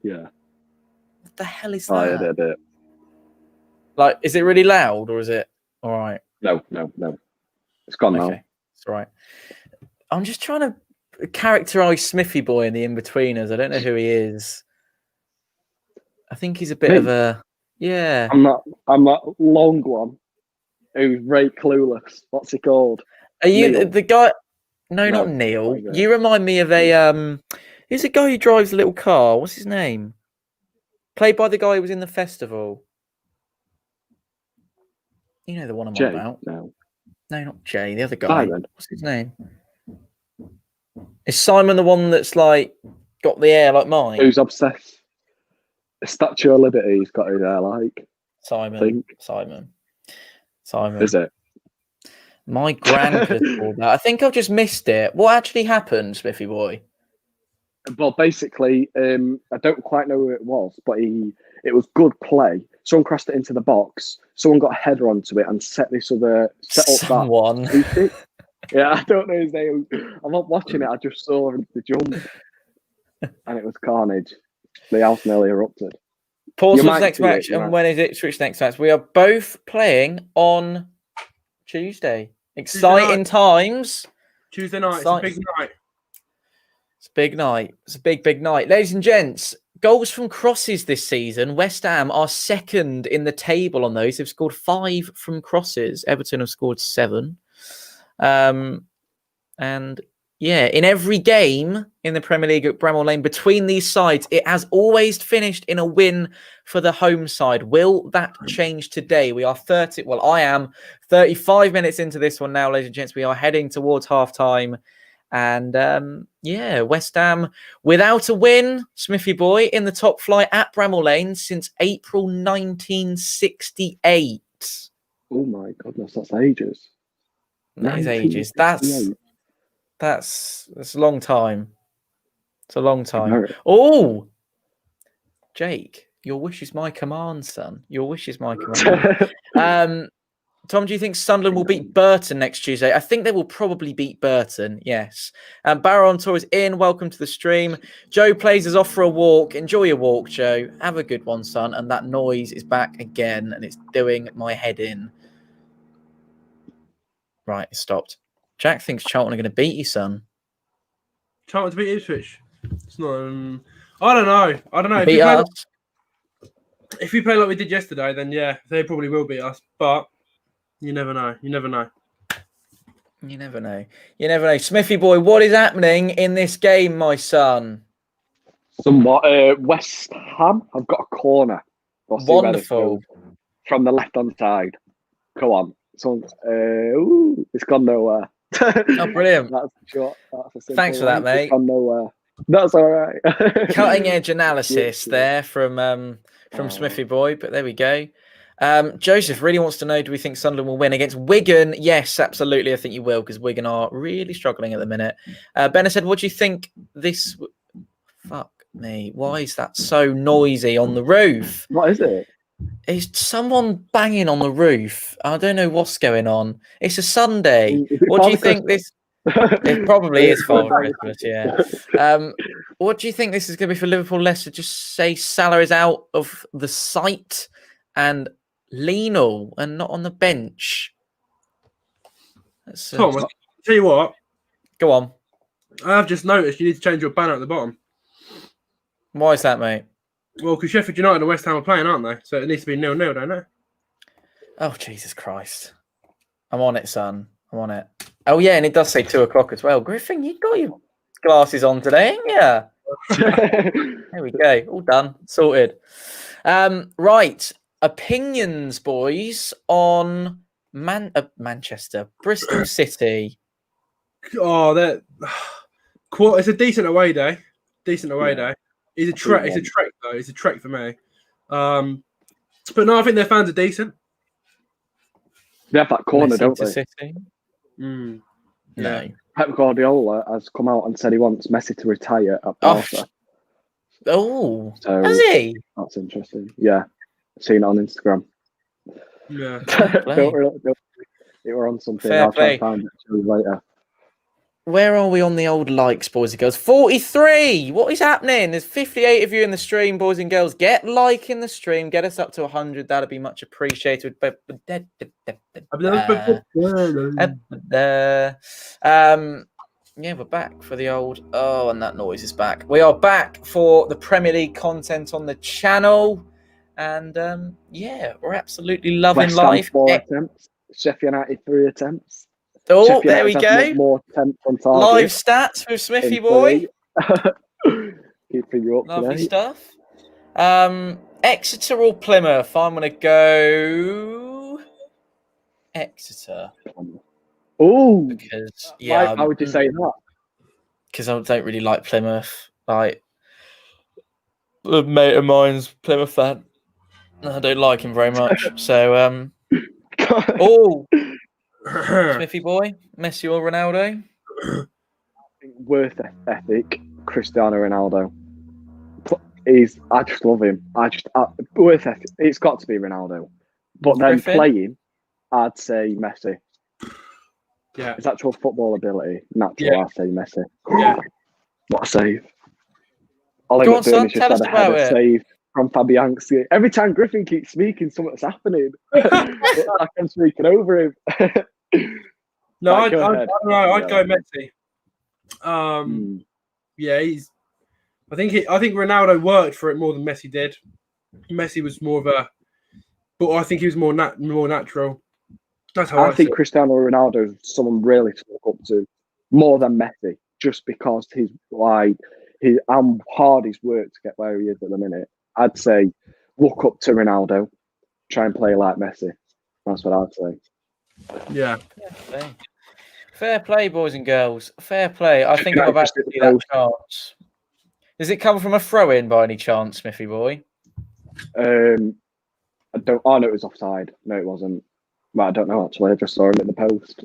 Yeah. What the hell is that? Oh, yeah, did. Like, is it really loud or is it all right? No. It's gone now. It's all right. I'm just trying to characterize Smithy boy in the in-betweeners. I don't know who he is. I think he's a bit of a I'm that long one who's very clueless. What's he called? Are you Neil. the guy? No, not Neil. You remind me of a who's the guy who drives a little car? What's his name? Played by the guy who was in the festival. You know the one I'm on about. No, not Jay. The other guy. Simon. What's his name? Is Simon the one that's like got the hair like mine? Who's obsessed? The Statue of Liberty. He's got his hair like. Simon. Is it? My gran could have called that. I think I've just missed it. What actually happened, Smithy boy? Well, basically, I don't quite know who it was, but it was good play. Someone crossed it into the box. Someone got a header onto it and set up Someone. that. Yeah, I don't know his name. I'm not watching it. I just saw the jump, and it was carnage. The house nearly erupted. Portsmouth's might next see it, match, you and might. when is Ipswich next match? We are both playing on Tuesday. Exciting times. Tuesday night. It's a big night. It's a big night. It's a big night. Ladies and gents, goals from crosses this season. West Ham are second in the table on those. They've scored 5 from crosses. Everton have scored 7. And yeah, in every game in the Premier League at Bramall Lane between these sides, it has always finished in a win for the home side. Will that change today? We are 30. Well, I am 35 minutes into this one now, ladies and gents. We are heading towards half time. And yeah, West Ham without a win, Smithy boy, in the top flight at Bramall Lane since April 1968. Oh my goodness, that's ages. That is ages. That's a long time. It's a long time. Oh, Jake, your wish is my command, son. Your wish is my command. Tom, do you think Sunderland will beat Burton next Tuesday? I think they will probably beat Burton, yes. Baron Tour is in. Welcome to the stream. Joe plays us off for a walk. Enjoy your walk, Joe. Have a good one, son. And that noise is back again, and it's doing my head in. Right, it stopped. Jack thinks Charlton are going to beat you, son. Charlton to beat Ipswich? It's not. I don't know. Beat us. If we play like we did yesterday, then yeah, they probably will beat us. But you never know. You never know. You never know. You never know. Smithy boy, what is happening in this game, my son? Somewhat. West Ham have got a corner. Wonderful. From the left-hand side. Come on. It's gone nowhere. Oh, brilliant. That's short. That's a Thanks for that, mate. It's gone nowhere. That's all right. Cutting edge analysis there from Smithy boy, but there we go. Joseph really wants to know, do we think Sunderland will win against Wigan? Yes, absolutely. I think you will, because Wigan are really struggling at the minute. Benna said, what do you think this... Fuck me. Why is that so noisy on the roof? What is it? Is someone banging on the roof? I don't know what's going on. It's a Sunday. What do you think this... It probably is Father Christmas, yeah. What do you think this is going to be for Liverpool Leicester? Just say Salah's out of the sight and Leno and not on the bench. Tom, I'll tell you what. Go on. I've just noticed you need to change your banner at the bottom. Why is that, mate? Well, because Sheffield United and West Ham are playing, aren't they? So it needs to be 0-0, don't it? Oh, Jesus Christ. I'm on it, son. I'm on it. Oh, yeah, and it does say 2 o'clock as well. Griffin, you got your glasses on today, ain't you? There we go. All done. Sorted. Right. Opinions, boys, on Manchester, Bristol City. Oh, it's a decent away day. Decent away day. It's a trek. It's a trek, though. It's a trek for me. But no, I think their fans are decent. They have that corner, don't they? City? Mm. No. Pep Guardiola has come out and said he wants Messi to retire at Barca. Oh, so has he? That's interesting. Yeah, seen it on Instagram. Yeah. don't, it were on something. Fair I'll try play. and find it to you later. Where are we on the old likes, boys and girls? 43! What is happening? There's 58 of you in the stream, boys and girls. Get like in the stream. Get us up to 100. That'd be much appreciated. Yeah, we're back for the old... Oh, and that noise is back. We are back for the Premier League content on the channel. And, yeah, we're absolutely loving West Ham life. 4 attempts. Sheffield United 3 attempts. Oh, Sheffield there we United go. More attempts on target. Live stats with Smithy boy. Keeping you up Lovely today. stuff. Exeter or Plymouth? I'm going to go Exeter. Oh, Because, yeah. how would you say that? Because I don't really like Plymouth. Like, a mate of mine's Plymouth fan. I don't like him very much. So, oh, Smithy boy, Messi or Ronaldo? Worth ethic, Cristiano Ronaldo. I just love him. Worth ethic. It's got to be Ronaldo. But then Griffin? playing, I'd say Messi. Yeah. His actual football ability, natural. Yeah. I'd say Messi. Yeah. What a save! All Go he on, son. doing is just Tell us had a about header it. save. from Fabianski. Every time Griffin keeps speaking, something's happening. It's like I'm speaking over him. No, Right, go I'd ahead. go Messi. Yeah, I think Ronaldo worked for it more than Messi did. Messi was more of a, but I think he was more natural. That's how I think see it. Cristiano Ronaldo is someone really to look up to, more than Messi, just because how hard he's worked to get where he is at the minute. I'd say look up to Ronaldo, try and play like Messi. That's what I'd say. Yeah. Fair play, boys and girls. Fair play. I think I'm about to see that chance. Does it come from a throw-in by any chance, Smithy boy? I don't. Oh no, it was offside. No, it wasn't. Well, I don't know actually. I just saw him in the post.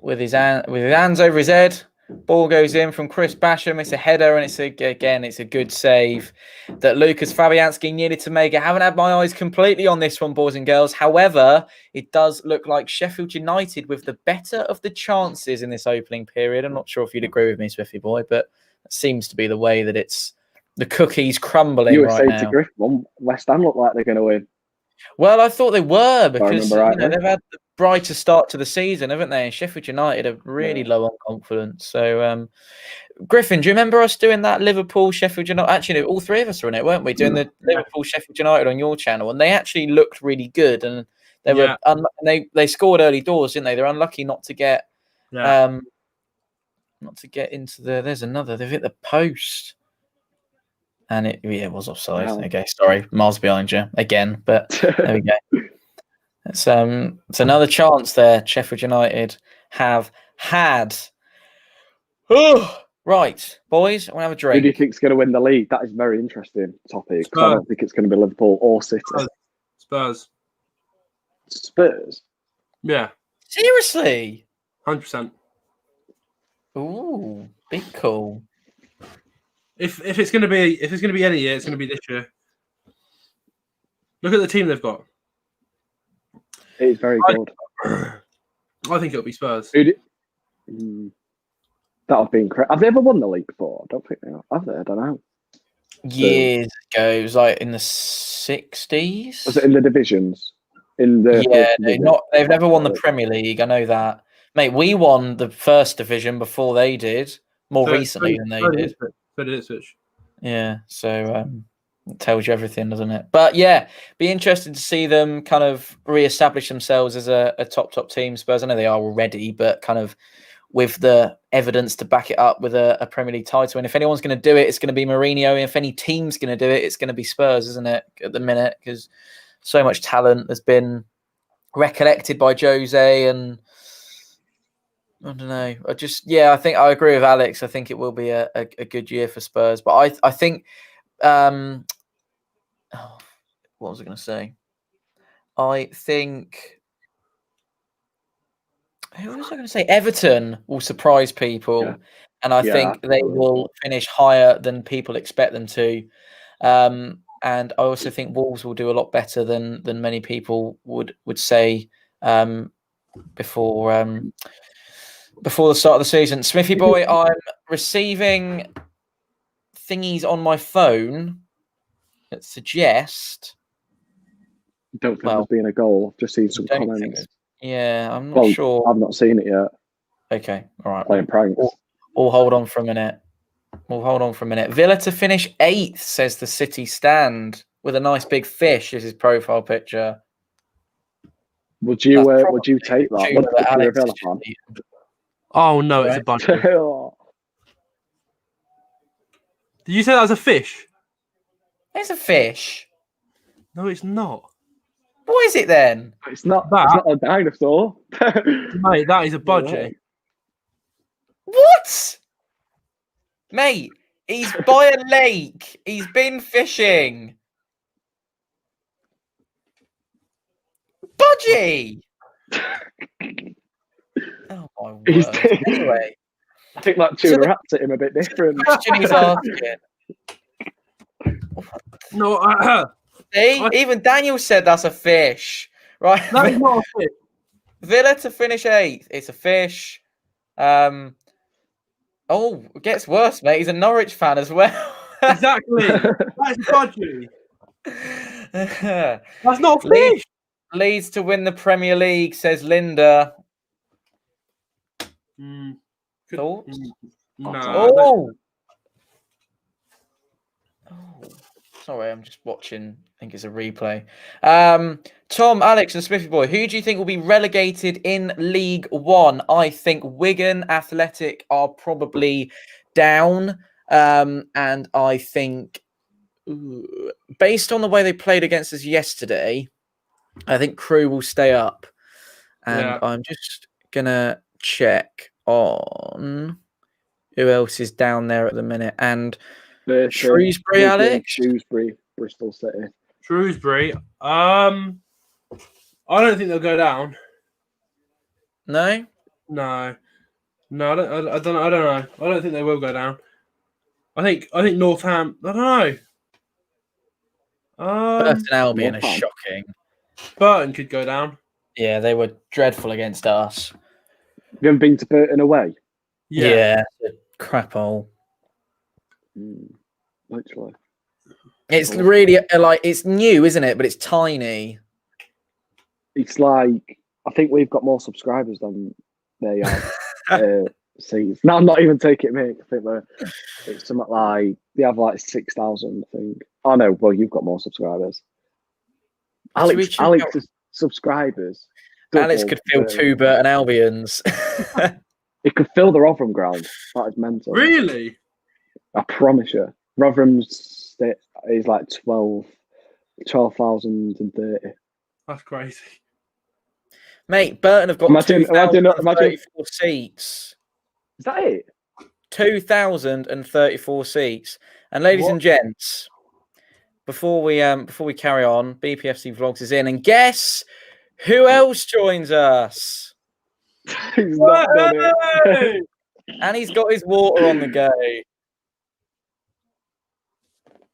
with his hands over his head. Ball goes in from Chris Basham. It's a header, and it's a good save that Lucas Fabianski needed to make. I haven't had my eyes completely on this one, boys and girls. However, it does look like Sheffield United with the better of the chances in this opening period. I'm not sure if you'd agree with me, Swiffy boy, but it seems to be the way that it's the cookies crumbling you were right saying now. to Griffin, West Ham look like they're going to win. Well, I thought they were because right, they've had the brighter start to the season, haven't they? And Sheffield United are really low on confidence. So, Griffin, do you remember us doing that Liverpool Sheffield United? Actually, all three of us were in it, weren't we? Doing the Liverpool Sheffield United on your channel, and they actually looked really good. And they were they scored early doors, didn't they? They're unlucky not to get into the. There's another. They've hit the post. And it was offside. Wow. Okay, sorry, miles behind you again, but there we go. It's another chance there. Sheffield United have had. Oh, right, boys, I want to have a drink. Who do you think's going to win the league? That is a very interesting topic. I don't think it's going to be Liverpool or City. Spurs. Yeah. Seriously? 100%. Ooh, big call. If it's going to be any year, it's going to be this year. Look at the team they've got. It is very good. I think it'll be Spurs. That would be incredible. Have they ever won the league before? I don't think they have. Have they? I don't know. Years ago, it was like in the 60s. Was it in the divisions? They've never won the Premier League. I know that, mate. We won the first division before they did. Recently than they did. Yeah, so it tells you everything, doesn't it? But yeah, be interested to see them kind of re-establish themselves as a top team. Spurs, I know they are already, but kind of with the evidence to back it up with a Premier League title. And if anyone's going to do it, it's going to be Mourinho. And if any team's going to do it, it's going to be Spurs, isn't it? At the minute, because so much talent has been recollected by Jose and. I don't know. I think I agree with Alex. I think it will be a good year for Spurs. But I think, what was I going to say? I think, who was I going to say? Everton will surprise people. And I think they will finish higher than people expect them to. And I also think Wolves will do a lot better than many people would say before the start of the season. Smithy boy, I'm receiving thingies on my phone that suggest. Don't think there's been a goal. I've just seen some comments. I'm not sure. I've not seen it yet. Okay, all right. Playing pranks. We'll hold on for a minute. Villa to finish 8th, says the City Stand, with a nice big fish as his profile picture. Would you take that? Oh no, it's a budgie. Did you say that was a fish? It's a fish. No, it's not. What is it then? It's not that. It's not a dinosaur. Mate, that is a budgie. What? Mate, he's by a lake. He's been fishing. Budgie! Oh my word. Anyway. I think that tuna wraps at him a bit different. The question he's asking. No, See? Even Daniel said that's a fish. Right? That's not a fish. Villa to finish 8th. It's a fish. It gets worse, mate. He's a Norwich fan as well. Exactly. That's dodgy. That's not fish. Leeds to win the Premier League, says Linda. Thoughts? No. Oh, sorry, I'm just watching. I think it's a replay. Tom, Alex, and Smithy Boy, who do you think will be relegated in League One? I think Wigan Athletic are probably down. And I think, based on the way they played against us yesterday, I think Crewe will stay up. And I'm just going to check on who else is down there at the minute. And Shrewsbury, Alex? Shrewsbury, Bristol City. Shrewsbury. I don't think they'll go down. No? No, I don't know. I don't think they will go down. I think Northam. I don't know. Burton Albion is shocking. Burton could go down. Yeah, they were dreadful against us. You haven't been to Burton away? Yeah, crap hole. Literally. It's really it's new, isn't it? But it's tiny. It's like, I think we've got more subscribers than they have. Seats. No, I'm not even taking it, mate. I think it's something like they have like 6,000. I think. Oh no, well you've got more subscribers. Alex's subscribers. Alex could fill 2 Burton Albions. It could fill the Rotherham ground. That is mental. Really? I promise you. Rotherham's is like 12,030. That's crazy. Mate, Burton have got 2,034 seats. Is that it? 2,034 seats. And ladies and gents, before we carry on, BPFC Vlogs is in, and guess who else joins us? He's not done it. And he's got his water on the go.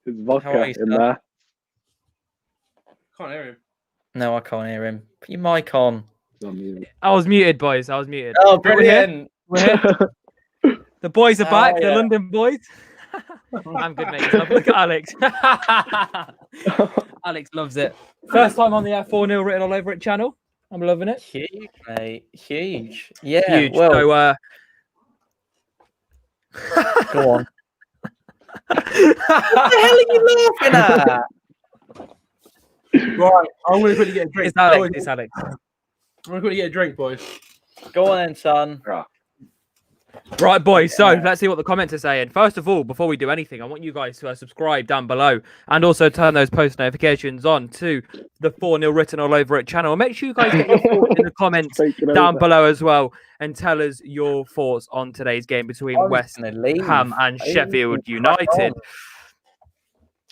There's vodka in there. Can't hear him. No, I can't hear him. Put your mic on. I was muted, boys. I was muted. Oh, brilliant. We're here. The boys are back. The London boys. I'm good, mate. Look at Alex. Alex loves it. First time on the 4-0 written all over it channel. I'm loving it. Huge, mate. Huge. Yeah. Huge. Well, So, go on. What the hell are you laughing at? Right, I'm going to quickly get a drink. It's Alex. I'm going to quickly get a drink, boys. Go on then, son. Right, boys. So let's see what the comments are saying. First of all, before we do anything, I want you guys to subscribe down below and also turn those post notifications on to the 4-0 written all over it channel. Make sure you guys get your thoughts in the comments down below as well, and tell us your thoughts on today's game between West Ham and Sheffield United.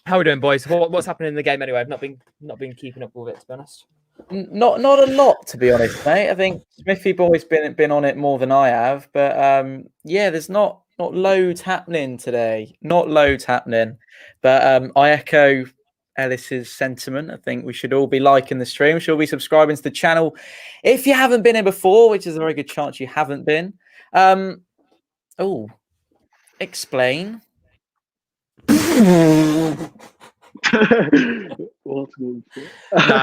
How are we doing, boys? What's happening in the game anyway? I've not been keeping up with it, to be honest. Not a lot, to be honest, mate. I think Smithy Boy's been on it more than I have, but yeah, there's not loads happening today. Not loads happening, but I echo Ellis's sentiment. I think we should all be liking the stream. Should all be subscribing to the channel if you haven't been here before, which is a very good chance you haven't been. Explain. No,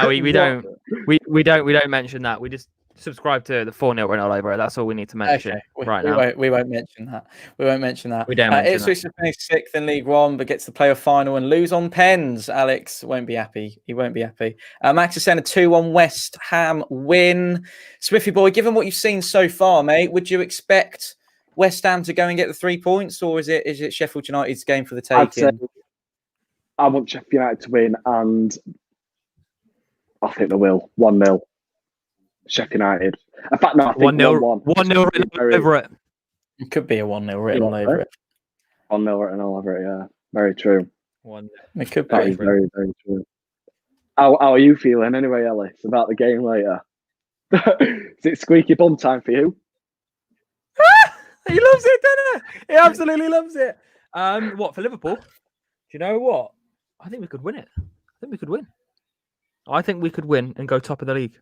we don't mention that. We just subscribe to the 4-0 written all over it. That's all we need to mention now. We won't mention that. We won't mention that. We don't mention Ipswich that. finished 6th in League One, but gets to play a final and lose on pens. Alex won't be happy. He won't be happy. Max has sent a 2-1 West Ham win. Smithy Boy, given what you've seen so far, mate, would you expect West Ham to go and get the 3 points, or is it Sheffield United's game for the taking? I want Sheffield United to win, and I think they will. 1-0. Sheffield United. In fact, no, I think 1-0. 1-0 written all over it. It could be a 1-0 written all over it. 1-0 written all over it, yeah. Very true. It could be. That is very, very true. How are you feeling anyway, Ellis, about the game later? Is it squeaky bum time for you? He loves it, doesn't he? He absolutely loves it. What, for Liverpool? Do you know what? I think we could win it. I think we could win and go top of the league.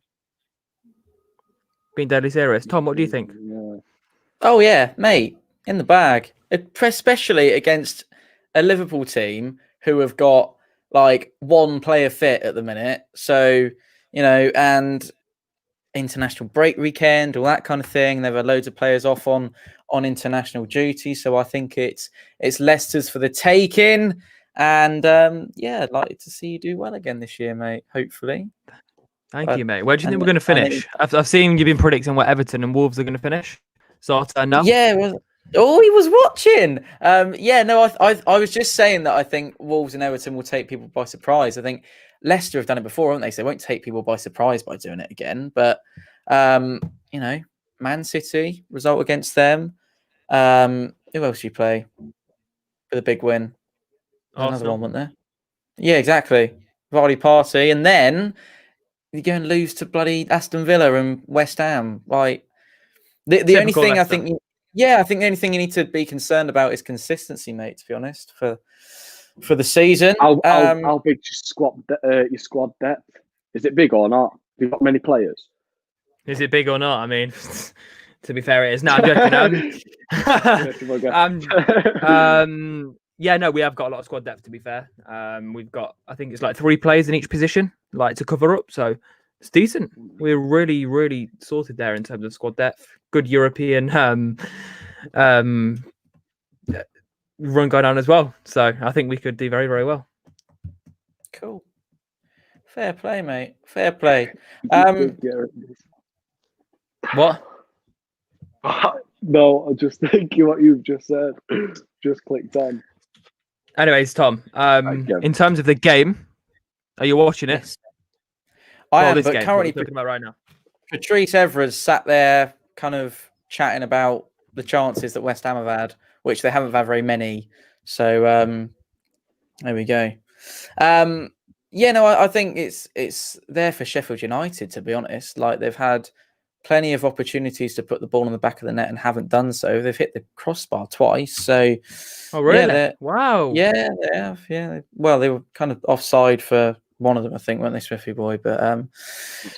Being deadly serious. Tom, what do you think? Yeah. Oh, yeah, mate. In the bag. Especially against a Liverpool team who have got like one player fit at the minute. So, and international break weekend, all that kind of thing. There were loads of players off on international duty. So I think it's Leicester's for the taking. And I'd like to see you do well again this year, mate. Hopefully. Thank you, mate. Where do you think we're going to finish? I've seen you've been predicting where Everton and Wolves are going to finish. So I'll turn now. Yeah. He was watching. I was just saying that I think Wolves and Everton will take people by surprise. I think Leicester have done it before, haven't they? So they won't take people by surprise by doing it again. But Man City result against them. Who else do you play for the big win? Another one, wasn't there? Yeah, exactly. Vardy party, and then you go and lose to bloody Aston Villa and West Ham. Like the only thing Leicester. I think the only thing you need to be concerned about is consistency, mate. To be honest, for the season, how big your squad depth? Is it big or not? Have you got many players? Is it big or not? I mean, to be fair, it is. No, I'm joking. Yeah, no, we have got a lot of squad depth. To be fair, we've got, I think it's like 3 players in each position, like to cover up. So it's decent. We're really, really sorted there in terms of squad depth. Good European run going on as well. So I think we could do very, very well. Cool. Fair play, mate. Fair play. What? No, I'm just thinking what you've just said. Just clicked on. Anyways, Tom, in terms of the game, are you watching it? Yes. I am, but game, currently talking about right now. Patrice Evra's sat there kind of chatting about the chances that West Ham have had, which they haven't had very many. So there we go. I think it's there for Sheffield United, to be honest. Like, they've had plenty of opportunities to put the ball on the back of the net and haven't done so. They've hit the crossbar twice. So, oh really? Wow. Yeah, they have. Yeah. Well, they were kind of offside for one of them, I think, weren't they, Smithy boy? But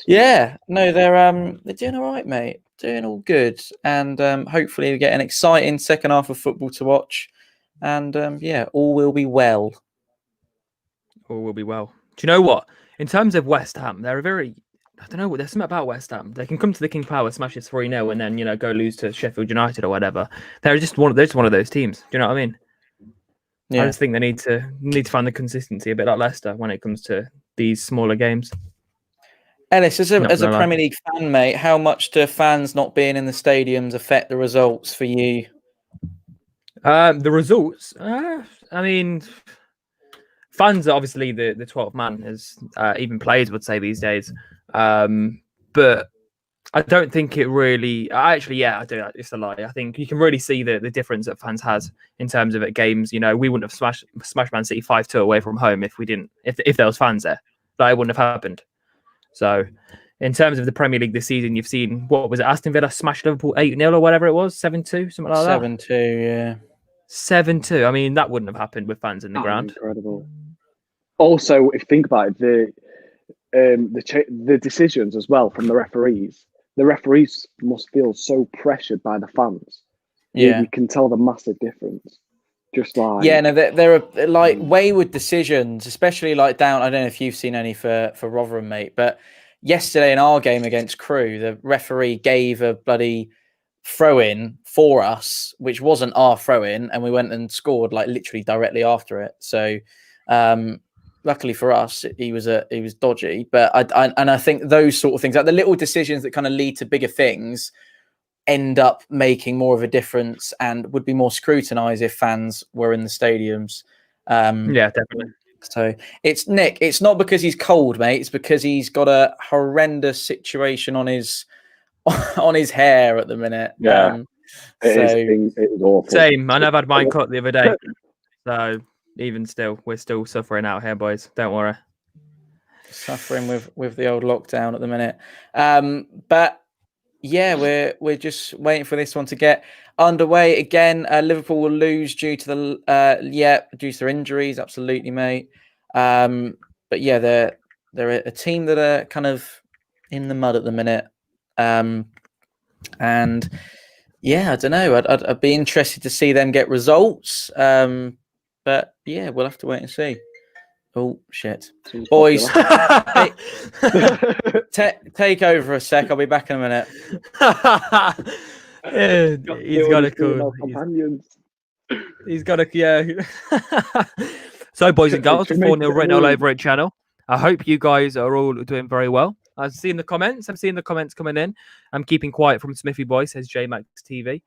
they're doing all right, mate. Doing all good, and hopefully we get an exciting second half of football to watch. And all will be well. All will be well. Do you know what? In terms of West Ham, they're a very, I don't know, there's something about West Ham. They can come to the King Power, smash us 3-0, and then go lose to Sheffield United or whatever. They're just one of those teams. Do you know what I mean? Yeah. I just think they need to find the consistency a bit like Leicester when it comes to these smaller games. Ellis, as a Premier League fan, mate, how much do fans not being in the stadiums affect the results for you? The results, I mean, fans are obviously the 12th man, as even players would say these days. But I don't think it really. Actually, I do. It's a lie. I think you can really see the difference that fans has in terms of at games. We wouldn't have smashed Man City 5-2 away from home if we didn't. If there was fans there, that wouldn't have happened. So, in terms of the Premier League this season, you've seen, what was it? Aston Villa smashed Liverpool 8-0 or whatever it was, 7-2, something like that. 7-2, yeah. 7-2. I mean, that wouldn't have happened with fans in the ground. Incredible. Also, if you think about it, the decisions as well from the referees. The referees must feel so pressured by the fans. Yeah, you can tell the massive difference. Just like there are like wayward decisions, especially like down. I don't know if you've seen any for Rotherham, mate, but yesterday in our game against Crewe, the referee gave a bloody throw-in for us, which wasn't our throw-in, and we went and scored like literally directly after it. So, luckily for us, he was dodgy. But I think those sort of things, like the little decisions that kind of lead to bigger things, end up making more of a difference and would be more scrutinized if fans were in the stadiums. Yeah, definitely. So it's Nick. It's not because he's cold, mate. It's because he's got a horrendous situation on his hair at the minute. Yeah, it is awful. Same. I never had mine cut the other day. So even still, we're still suffering out here, boys. Don't worry. Suffering with the old lockdown at the minute. But yeah, we're just waiting for this one to get underway again. Liverpool will lose due to their injuries. Absolutely, mate. But yeah, they're a team that are kind of in the mud at the minute. And yeah, I don't know. I'd be interested to see them get results. But yeah, we'll have to wait and see. Oh shit, Seems boys, popular. take over a sec. I'll be back in a minute. He's got a cool. Companions. He's got a yeah. So, boys and girls, the 4-0 written all over it channel. I hope you guys are all doing very well. I've seen the comments. I'm seeing the comments coming in. I'm keeping quiet from Smithy Boy, says JMax TV.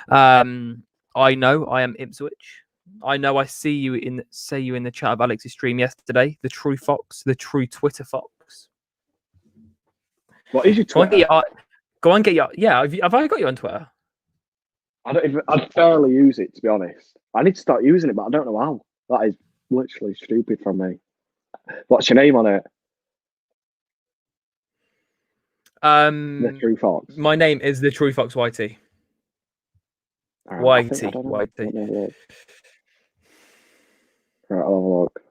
I know I am Ipswich. I know I see you in the chat of Alex's stream yesterday. The true fox, the true Twitter fox. What is your Twitter? Go on, get your yeah. Have I got you on Twitter? I barely use it, to be honest. I need to start using it, but I don't know how. That is literally stupid from me. What's your name on it? The True Fox. My name is the True Fox Whitey. Right, Whitey. Right, I'll have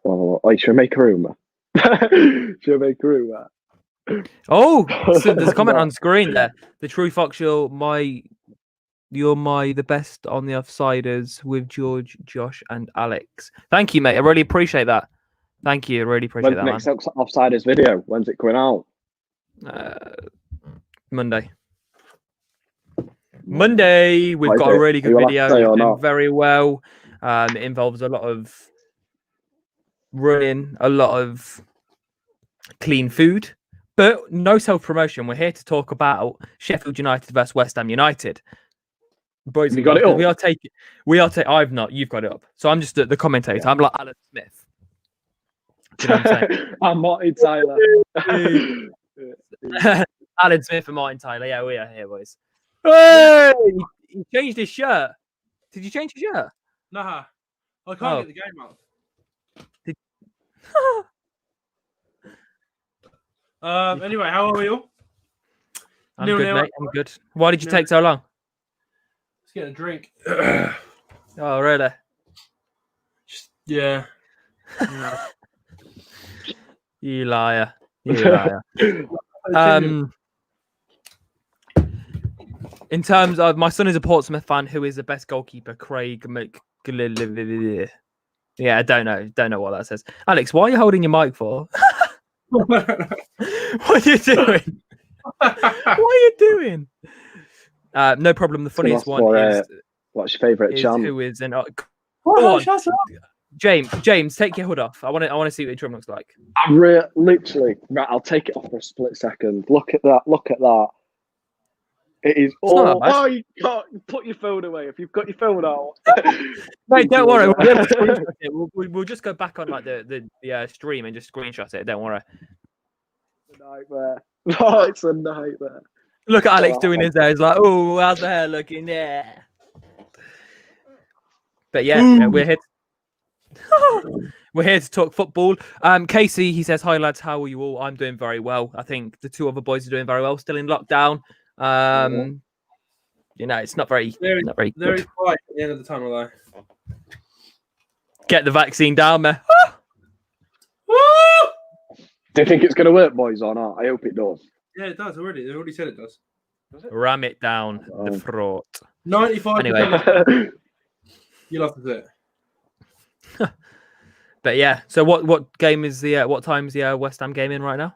a look. Oh, should I make a room? Should I make a room? Oh, so there's a comment on screen there. The True Fox, you're the best on the offsiders with George, Josh, and Alex. Thank you, mate. I really appreciate that. Thank you. I really appreciate that, next offsiders video? When's it coming out? Monday. We've got a really good video. Doing very well. It involves a lot of running, a lot of clean food, but no self-promotion. We're here to talk about Sheffield United versus West Ham United. Boys, you got it up? We are taking. I've not. You've got it up. So I'm just the commentator. Yeah. I'm like Alan Smith. Do you know what I'm saying? I'm Martin Tyler. Alan Smith and Martin Tyler. Yeah, we are here, boys. Hey! He changed his shirt. Did you change your shirt? Nah, I can't get the game up. Anyway, how are we all? I'm good, mate. I'm good. Why did you take so long? Let's get a drink. Oh, really? Yeah. You liar. In terms of, my son is a Portsmouth fan. Who is the best goalkeeper? Craig Yeah, I don't know what that says. Alex, why are you holding your mic for? What are you doing? What are you doing? No problem. The funniest one is what's your favourite chant? Who is in? Shut up. James, take your hood off. I want to see what your drum looks like. Literally, right. I'll take it off for a split second. Look at that. It is all. Oh, you can't put your phone away if you've got your phone out. Mate, don't worry. We'll just go back on like the stream and just screenshot it. Don't worry. It's a nightmare. Oh, it's a nightmare. Look at Alex doing his hair. He's like, oh, how's the hair looking? Yeah. But yeah, we're here. We're here to talk football. Casey, he says, hi lads, how are you all? I'm doing very well. I think the two other boys are doing very well. Still in lockdown. It's not very very good. quiet at the end of the tunnel though. Get the vaccine down, man. Do you think it's going to work, boys, or not? I hope it does. Yeah, it does already. They already said it does. Ram it down the throat. 95. Anyway, you'll have to do it. But yeah, so what game is the what time's the West Ham game in right now?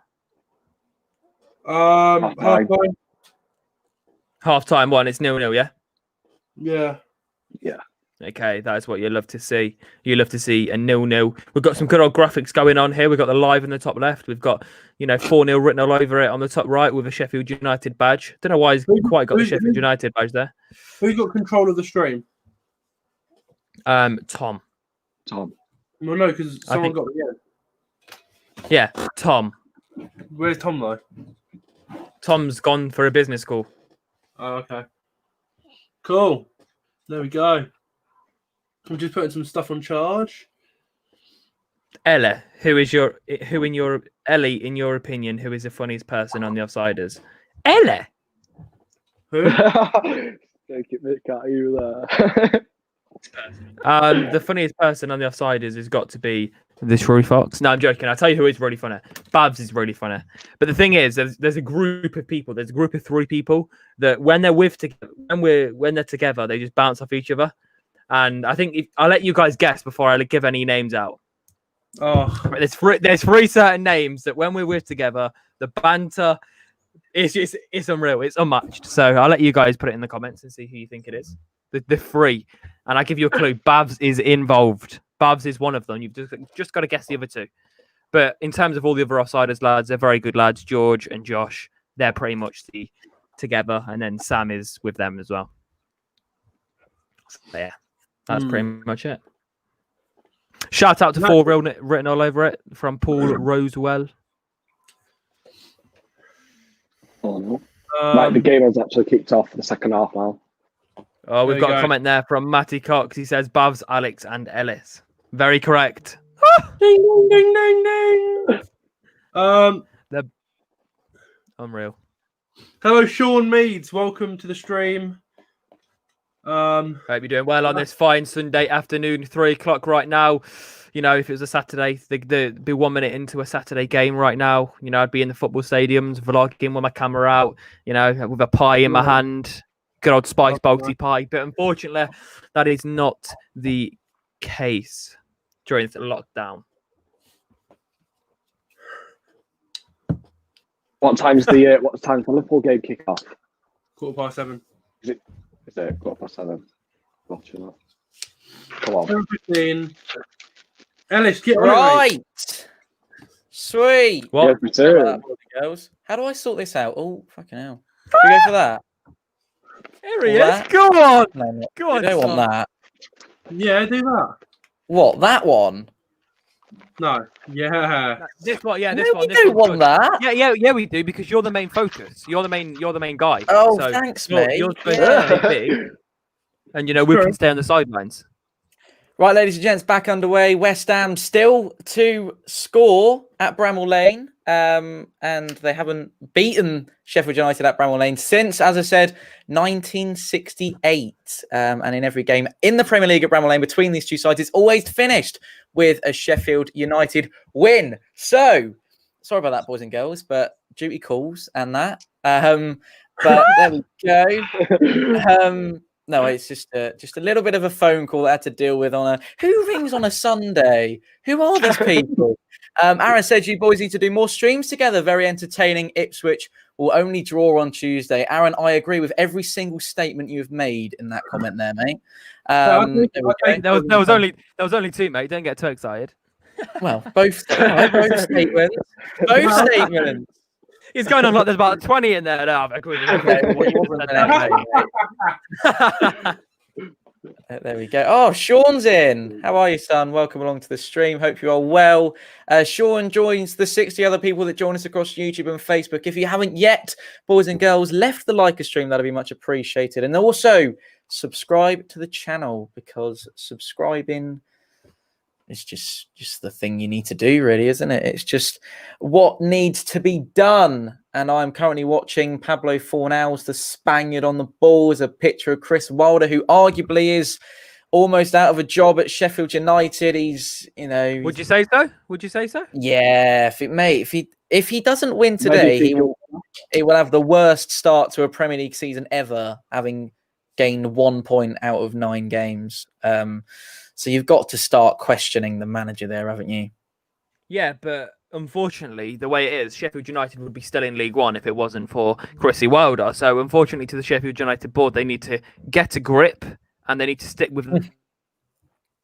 Half time one. It's 0-0, yeah. Yeah. Okay, that's what you love to see. You love to see a 0-0. We've got some good old graphics going on here. We've got the live in the top left. We've got 4-0 written all over it on the top right with a Sheffield United badge. Don't know why he's quite got the Sheffield United badge there. Who's got control of the stream? Tom. Well, no, because someone got it. Yeah, Tom. Where's Tom though? Tom's gone for a business call. Oh, okay. Cool. There we go. I'm just putting some stuff on charge. Ella, in your opinion, who is the funniest person on the Offsiders? Ella. Who? Take it, Mick, at you there. The funniest person on the Offsiders has got to be the Shrew Fox. No, I'm joking. I'll tell you who is really funny. Babs is really funny. But the thing is, there's a group of people. There's a group of 3 people that when they're together, they just bounce off each other. And I think I'll let you guys guess before I give any names out. Oh, There's three certain names that when we're with together, the banter it's unreal. It's unmatched. So I'll let you guys put it in the comments and see who you think it is. The three. And I give you a clue. Babs is involved. Babs is one of them. You've just got to guess the other two. But in terms of all the other offsiders lads, they're very good lads. George and Josh, they're pretty much together. And then Sam is with them as well. So, yeah, that's pretty much it. Shout out to Four Written All Over It from Paul Rosewell. Right, the game has actually kicked off for the second half now. Oh, we've got a comment there from Matty Cox. He says Bavs, Alex, and Ellis. Very correct. ding, ding, ding, ding. They're unreal. Hello, Sean Meads. Welcome to the stream. Hope you're doing well on this fine Sunday afternoon, 3 o'clock right now. You know, if it was a Saturday, they'd be 1 minute into a Saturday game right now. You know, I'd be in the football stadiums, vlogging with my camera out, you know, with a pie in my hand. Good old spice boaty pie. But unfortunately, that is not the case during the lockdown. What time's the Liverpool game kick off? 7:15. Is it 7:15? Watching that. Come on. 7:15. Ellis, get on Right. Sweet. What? Yeah, return. Girls. How do I sort this out? Oh, fucking hell. Should we go for that? Here he All is. that? Go on. No, Go on. I don't want that. Yeah, do that. What, that one? No. Yeah. This one, yeah, this No, one. we This don't one's want good. that. Yeah, we do because you're the main focus. You're the main guy. Oh, So thanks, you're, mate. you're supposed to be big, and you know we Sure. can stay on the sidelines. Right, ladies and gents, back underway. West Ham still to score at Bramall Lane. And they haven't beaten Sheffield United at Bramall Lane since, as I said, 1968. And in every game in the Premier League at Bramall Lane between these two sides, it's always finished with a Sheffield United win. So, sorry about that, boys and girls, but duty calls and that. But there we go. No, it's just a little bit of a phone call I had to deal with on a who rings on a Sunday? Who are these people? Aaron says you boys need to do more streams together. Very entertaining. Ipswich will only draw on Tuesday. Aaron, I agree with every single statement you've made in that comment there, mate. There was only two, mate. Don't get too excited. Well, both statements. Both statements. He's going on like there's about 20 in there. No, there we go. Oh, Sean's in. How are you, son? Welcome along to the stream. Hope you are well. Sean joins the 60 other people that join us across YouTube and Facebook. If you haven't yet, boys and girls, left the like a stream, that'd be much appreciated. And also subscribe to the channel because subscribing is just the thing you need to do, really, isn't it? It's just what needs to be done. And I'm currently watching Pablo Fornals, the Spaniard on the ball, as a picture of Chris Wilder, who arguably is almost out of a job at Sheffield United. He's, you know... Would you say so? Yeah, if he doesn't win today, he will have the worst start to a Premier League season ever, having gained 1 point out of 9 games. So you've got to start questioning the manager there, haven't you? Yeah, but unfortunately, the way it is, Sheffield United would be still in League One if it wasn't for Chrissy Wilder. So unfortunately, to the Sheffield United board, they need to get a grip and they need to stick with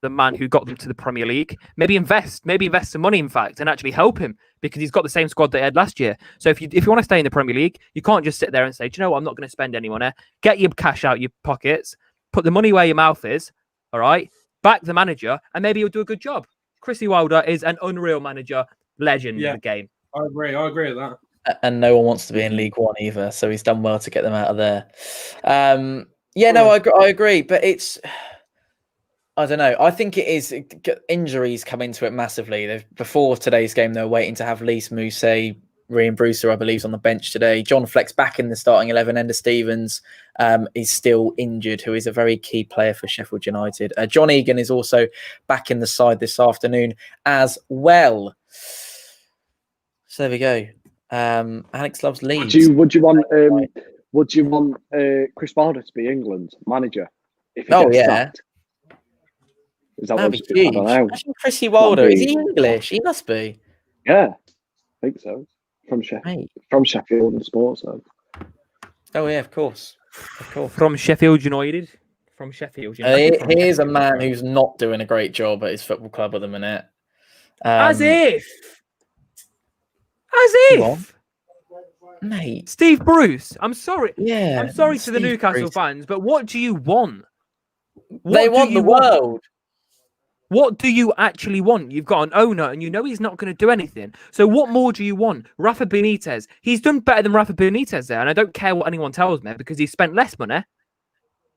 the man who got them to the Premier League. Maybe invest some money, in fact, and actually help him because he's got the same squad they had last year. So if you want to stay in the Premier League, you can't just sit there and say, do you know what, I'm not going to spend anyone here. Get your cash out your pockets, put the money where your mouth is, all right? Back the manager, and maybe he'll do a good job. Chrissy Wilder is an unreal manager, legend of the game. I agree with that. And no one wants to be in League One either, so he's done well to get them out of there. I agree, but it's... I don't know. I think it is injuries come into it massively. Before today's game, they were waiting to have Lise Mousset, Ryan Brewster, I believe, is on the bench today. John Fleck's back in the starting 11. Ender Stevens is still injured, who is a very key player for Sheffield United. John Egan is also back in the side this afternoon as well. So there we go. Alex loves Leeds. Would you want Chris Wilder to be England's manager? If he gets sacked? Is that That'd what? be I huge. don't know. Imagine Chrissy Wilder. Is be- he English? He must be. Yeah, I think so. From Mate. Sheffield and Sports. So. Oh yeah, of course. Of course. From Sheffield United. From Sheffield United. Here's a man who's not doing a great job at his football club at the minute. As if. Go on. Mate. Steve Bruce. I'm sorry. Yeah. I'm sorry to the Steve Newcastle Bruce. fans, but what do you want? They want the world. What do you actually want? You've got an owner and you know he's not going to do anything. So what more do you want? Rafa Benitez. He's done better than Rafa Benitez there. And I don't care what anyone tells me because he's spent less money.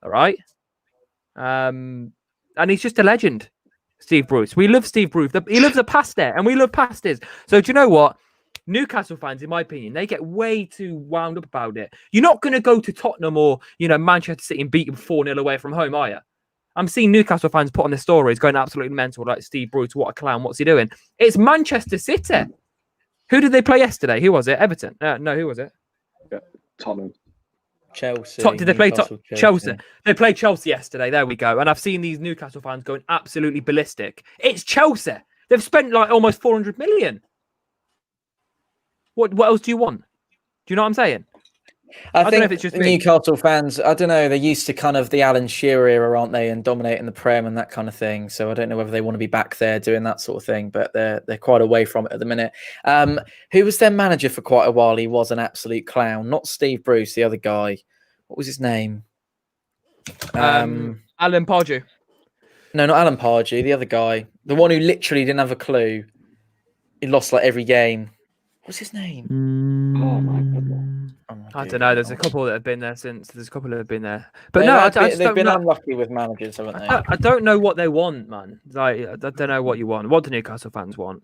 All right. And he's just a legend, Steve Bruce. We love Steve Bruce. He loves a pasta and we love pastas. So do you know what? Newcastle fans, in my opinion, they get way too wound up about it. You're not going to go to Tottenham or, Manchester City and beat them 4-0 away from home, are you? I'm seeing Newcastle fans put on their stories going absolutely mental, like Steve Bruce, what a clown, what's he doing? It's Manchester City. Who did they play yesterday? Who was it? Everton? No, who was it? Yeah, Tottenham. Chelsea. Did they play Chelsea? They played Chelsea yesterday. There we go. And I've seen these Newcastle fans going absolutely ballistic. It's Chelsea. They've spent like almost 400 million. What else do you want? Do you know what I'm saying? I don't think know if it's just me. Newcastle fans, I don't know, they're used to kind of the Alan Shearer era, aren't they, and dominating the Prem and that kind of thing. So I don't know whether they want to be back there doing that sort of thing, but they're quite away from it at the minute. Who was their manager for quite a while? He was an absolute clown. Not Steve Bruce, the other guy. What was his name? Alan Pardew. No, not Alan Pardew, the other guy. The one who literally didn't have a clue. He lost like every game. What's his name? Oh my goodness. I don't know. There's a couple that have been there since. There's a couple that have been there, but no, they've been unlucky with managers, haven't they? I don't know what they want, man. Like, I don't know what you want. What do Newcastle fans want?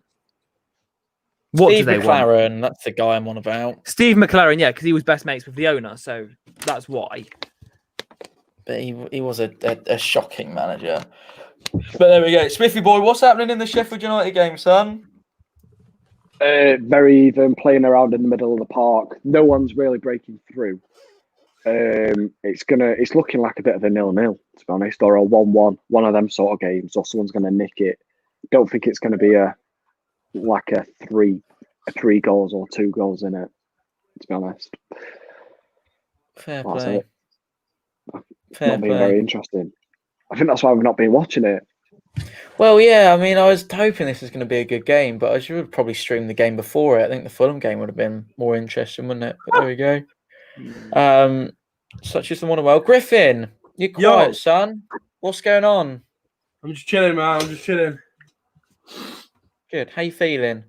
What Steve do they McLaren, want? that's the guy I'm on about. Steve McLaren, yeah, because he was best mates with the owner, so that's why. But he was a shocking manager. But there we go. Smithy boy, what's happening in the Sheffield United game, son? Very even, playing around in the middle of the park. No one's really breaking through. It's looking like a bit of a 0-0, to be honest, or a 1-1, one of them sort of games, or someone's going to nick it. Don't think it's going to be a three goals or 2 goals in it, to be honest. Fair play. Not being very interesting. I think that's why we've not been watching it. Well, yeah, I mean, I was hoping this was going to be a good game, but I should have probably streamed the game before it. I think the Fulham game would have been more interesting, wouldn't it? But there we go. Such is the one. Well, Griffin, you're quiet, son. What's going on? I'm just chilling, man. I'm just chilling. Good. How you feeling?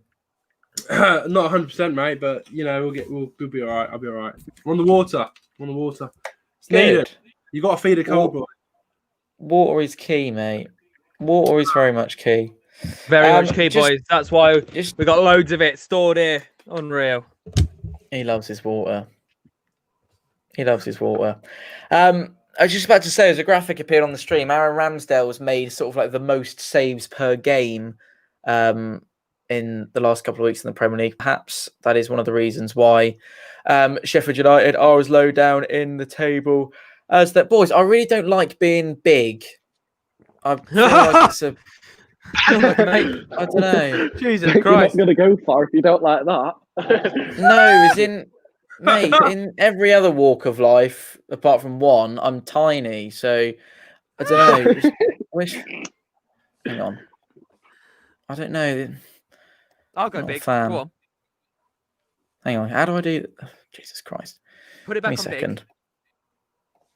Not 100%, mate, but we'll be all right. I'll be all right. We're on the water. It's needed. You got to feed a cold boy. Water is key, mate. Water is very much key. Very much key, boys. That's why we got loads of it stored here. Unreal. He loves his water. I was just about to say, as a graphic appeared on the stream, Aaron Ramsdale was made sort of like the most saves per game in the last couple of weeks in the Premier League. Perhaps that is one of the reasons why Sheffield United are as low down in the table as that. Boys, I really don't like being big. I feel like it's a... Mate, I don't know. Jesus You're Christ. not going to go far if you don't like that. No, as in... Mate, in every other walk of life, apart from one, I'm tiny. So, I don't know. Hang on. I don't know. I'll go Not a big. fan. Go on. Hang on. How do I do... Oh, Jesus Christ. Put it Give back me on a second. big.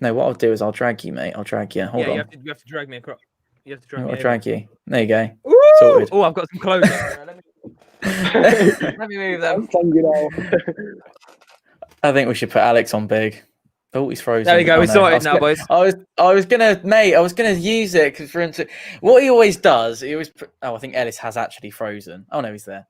No, what I'll do is I'll drag you, mate. I'll drag you. Hold on. You have to drag me across. You have to drag me. I'll drag you. There you go. Ooh! Sorted. Oh, I've got some clothes. Let me move them. I think we should put Alex on big. Oh, he's frozen. There we go. We sorted now, boys. I was gonna use it because for instance, what he always does, I think Ellis has actually frozen. Oh no, he's there.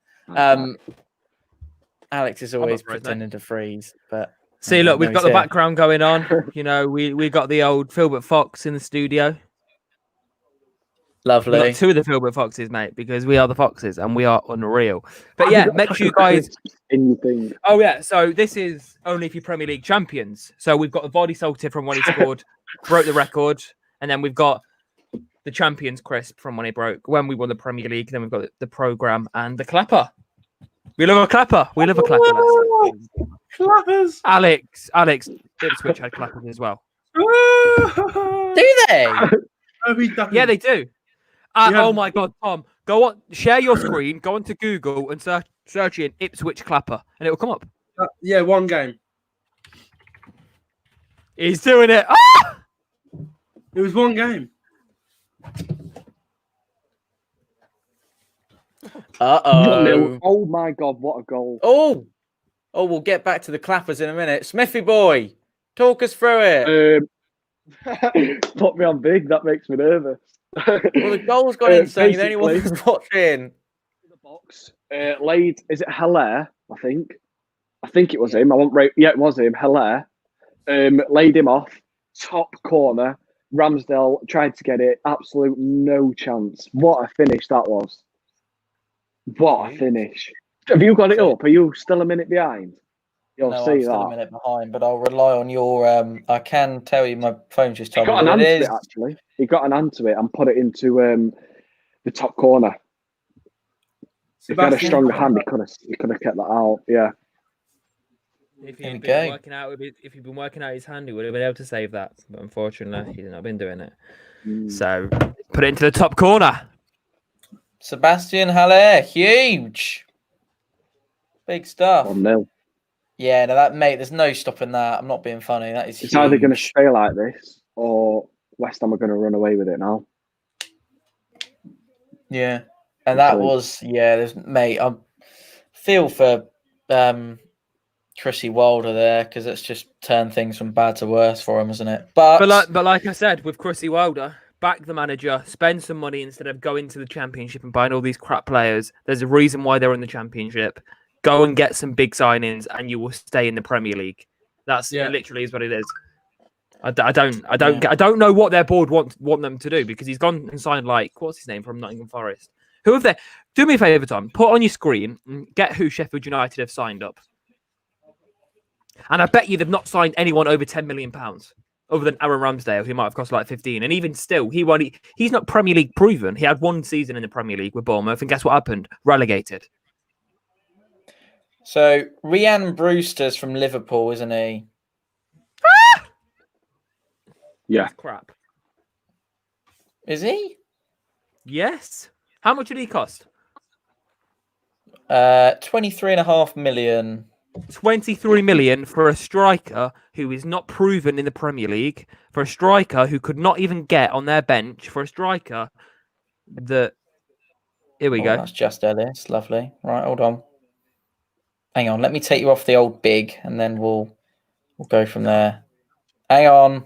Alex is always pretending to freeze, but see, look, we've got the background going on. We got the old Filbert Fox in the studio. Lovely. We've got 2 of the Filbert Foxes, mate, because we are the Foxes and we are unreal. But yeah, make sure you guys. Oh yeah, so this is only for Premier League champions. So we've got the body salted from when he scored, broke the record, and then we've got the Champions Crisp from when it broke, when we won the Premier League. Then we've got the programme and the clapper. We love a clapper. We love a clapper. Clappers. Alex, Ipswich had clappers as well. Do they? Yeah, they do. You have- Oh my God, Tom, go on, share your screen, go onto Google and search in Ipswich clapper, and it will come up. Yeah, one game. He's doing it. Ah! It was one game. Uh-oh. Oh my God, what a goal. Oh, we'll get back to the clappers in a minute. Smithy boy, talk us through it. Put me on big, that makes me nervous. Well, the goal's gone in, so you're the only one basically- who's watching. The box, laid, is it Hilaire, I think? I think it was him. I won't rate. Yeah, it was him, Hilaire. Laid him off, top corner. Ramsdale tried to get it, absolute no chance. What a finish that was. What a finish. Have you got it up? Are you still a minute behind? You'll No, see I'm that. still a minute behind, but I'll rely on your. I can tell you, my phone's just He told me got an what hand it to is. it, actually. He got an hand to it and put it into the top corner. If he had a Sebastian. stronger hand, he could have kept that out. Yeah. If Here we he'd go. been working out, if he'd been working out his hand, he would have been able to save that. But unfortunately, he's not been doing it. So put it into the top corner. Sebastian Haller, huge, big stuff. 1-0. Yeah, no, that mate. There's no stopping that. I'm not being funny. That is. It's huge. either going to stay like this or West Ham are going to run away with it now. Yeah, and that Hopefully. was There's mate. I feel for Chrissy Wilder there because it's just turned things from bad to worse for him, isn't it? But But like I said, with Chrissy Wilder, back the manager, spend some money instead of going to the Championship and buying all these crap players. There's a reason why they're in the Championship. Go and get some big signings, and you will stay in the Premier League. That's literally is what it is. I don't know what their board want them to do because he's gone and signed what's his name from Nottingham Forest. Who have they? Do me a favour, Tom. Put on your screen and get who Sheffield United have signed up. And I bet you they've not signed anyone over £10 million. Other than Aaron Ramsdale, who might have cost 15. And even still, he's not Premier League proven. He had one season in the Premier League with Bournemouth, and guess what happened? Relegated. so Rhian Brewster's from Liverpool, isn't he? Yeah. That's crap. Is he? Yes. How much did he cost? 23.5 million. 23 million for a striker who is not proven in the Premier League, for a striker who could not even get on their bench, for a striker that... Here we go. That's just Ellis. Lovely. Right, hold on. Hang on. Let me take you off the old big, and then we'll go from there. Hang on.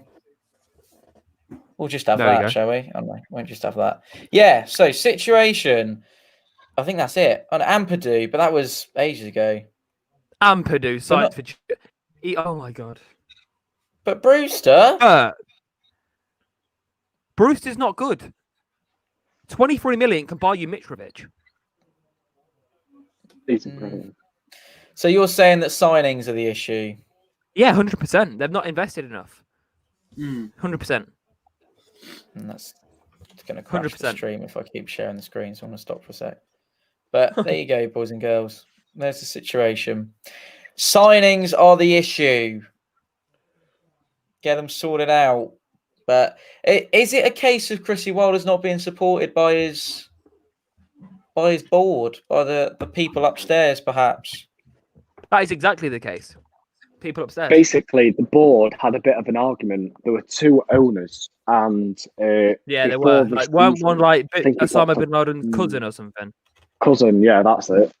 We'll just have There we go. that, shall we? Oh, no, won't just have that. Yeah. So situation. I think that's it. On Ampadu, but that was ages ago. Ampadu signed for... Oh my God. But Brewster. Brewster's not good. 23 million can buy you Mitrovic. He's brilliant. So you're saying that signings are the issue? Yeah, 100%. They've not invested enough. 100%. And that's going to crash the 100%. stream if I keep sharing the screen, so I'm going to stop for a sec. But there you go, boys and girls. There's the situation. Signings are the issue. Get them sorted out. But is it a case of Chrissy Wilder's not being supported by his board, by the people upstairs, perhaps? That is exactly the case. People upstairs. Basically, the board had a bit of an argument. There were two owners, and Yeah, there before were. the Weren't season, one I think it Osama got bin Laden's cousin or something? cousin. Yeah, that's it.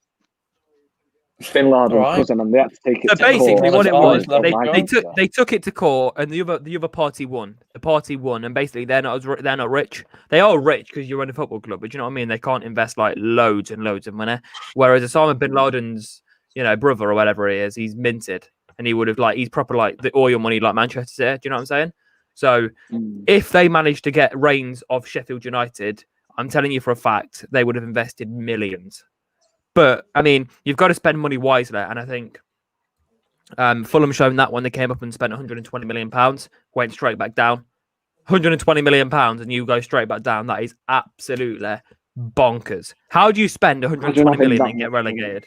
Bin Laden's Alright. cousin, and they had to take it So to basically, court. what it Oh, was, lovely. they took it to court, and the other party won. The party won, and basically they're not rich. They are rich because you run a football club, but you know what I mean. They can't invest loads and loads of money. Whereas Osama bin Laden's, brother or whatever he is, he's minted, and he would have he's proper the oil money like Manchester City. Do you know what I'm saying? So if they managed to get reins of Sheffield United, I'm telling you for a fact they would have invested millions. But I mean, you've got to spend money wisely, and I think Fulham shown that when they came up and spent £120 million, went straight back down. 120 million pounds, and you go straight back down. That is absolutely bonkers. How do you spend 120 million and get relegated?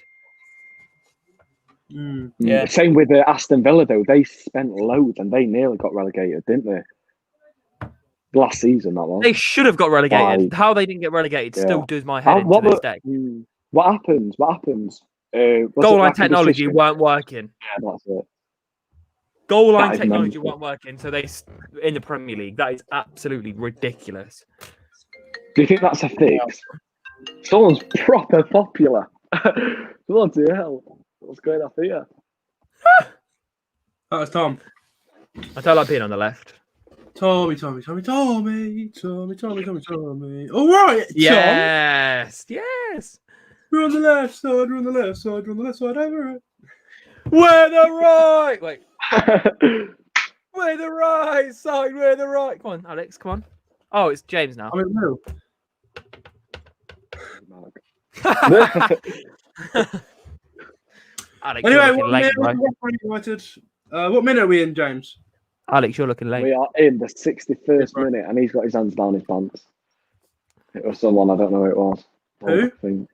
Yeah. Same with Aston Villa, though. They spent loads and they nearly got relegated, didn't they? Last season, that was. They should have got relegated. Like, How they didn't get relegated still yeah. does my head in to this day. What happens? What happens? Goal line technology weren't working. Yeah, that's it. Goal line That is technology mental. weren't working, so they in the Premier League. That is absolutely ridiculous. Do you think that's a fix? Someone's proper popular. Bloody hell. What's going on here? That was Tom. I don't like being on the left. Tommy. All right, Yes. we're on the left side, we're on the left side, we're on the left side, over it. We're the right. Wait. We're the right side. We're the right. Come on, Alex. Come on. Oh, it's James now. I'm in the middle. Alex, Anyway, you're looking late, bro. What minute are we in, James? Alex, you're looking late. We are in the 61st minute and he's got his hands down his pants. It was someone, I don't know who it was. Who?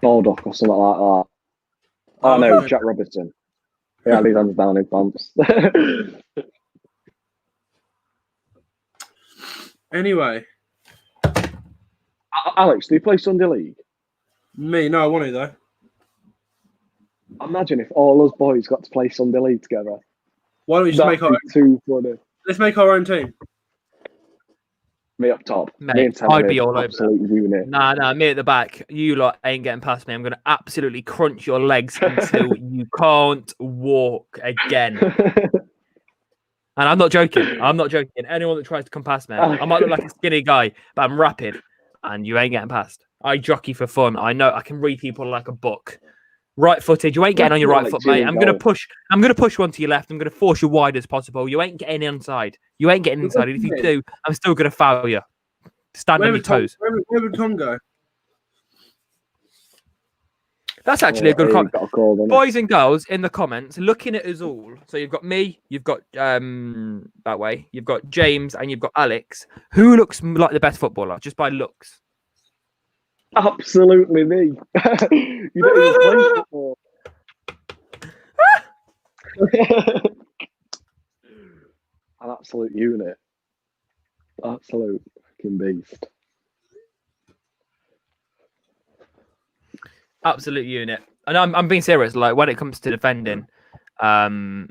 Baldock or something like that. Oh no, Jack Robertson. He had his hands down his pants. Anyway. Alex, do you play Sunday League? Me? No, I want to, though. Imagine if all us boys got to play Sunday League together. Why don't we just make our own? Too funny. Let's make our own team. Me up top. Mate, me and Tim I'd are be all over absolute unit. Nah, me at the back. You lot ain't getting past me. I'm going to absolutely crunch your legs until you can't walk again. And I'm not joking. Anyone that tries to come past me, I might look like a skinny guy, but I'm rapid, and you ain't getting past. I jockey for fun. I know I can read people like a book. Right footed. You ain't getting on your right foot, mate. I'm gonna push one to your left. I'm gonna force you wide as possible. You ain't getting inside. And if you do, I'm still gonna foul you. Stand on your toes. Where would Tom go? That's actually a good comment. Call, Boys and girls in the comments, looking at us all. So you've got me, you've got that way, you've got James, and you've got Alex. Who looks like the best footballer, just by looks? Absolutely me. You don't even play football. An absolute unit. Absolute fucking beast. Absolute unit. And I'm being serious. Like when it comes to defending, True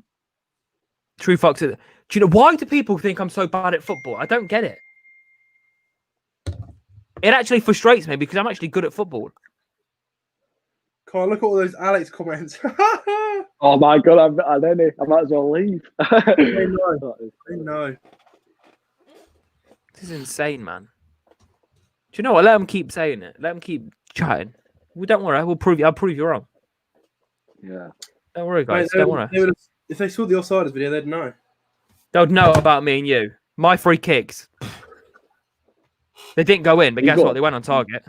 Fox. Do you know why do people think I'm so bad at football? I don't get it. It actually frustrates me because I'm actually good at football. Come on, look at all those Alex comments. Oh my god, I'm in it. I might as well leave. They know. This is insane, man. Do you know what? Let them keep saying it. Let them keep chatting. Well, don't worry. I'll prove you wrong. Yeah. Don't worry, guys. Mate, don't worry. If they saw the Offsiders video, they'd know. They'll know about me and you. My free kicks. They didn't go in, but guess what? They went on target.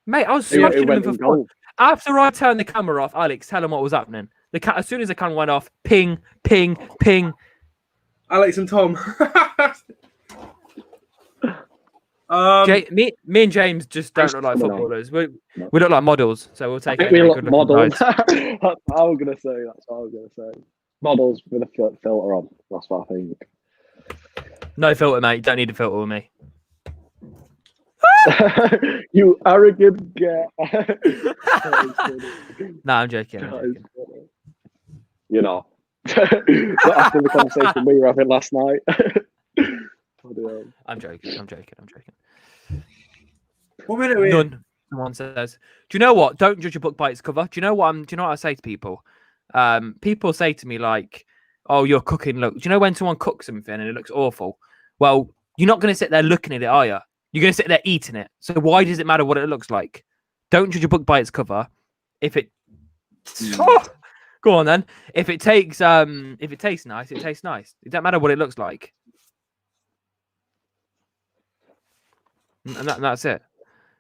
Mate, I was smashing them for fun. After I turned the camera off, Alex, tell them what was happening. As soon as the camera went off, ping, ping, ping. Alex and Tom. Me and James just don't look like footballers. We look like models, so we'll take it. We look models. That's what I was going to say. Models with a filter on. That's what I think. No filter, mate. Don't need a filter with me. You arrogant guy. No, I'm joking. You know. Not after the conversation we were having last night. I'm joking. What minute are we in? None. Someone says, "Do you know what? Don't judge a book by its cover." Do you know what? Do you know what I say to people? People say to me like, "Oh, your cooking look." Do you know when someone cooks something and it looks awful? Well, you're not going to sit there looking at it, are you? You're going to sit there eating it. So why does it matter what it looks like? Don't judge a book by its cover. If it, go on then. If it tastes nice, it tastes nice. It doesn't matter what it looks like. And that's it.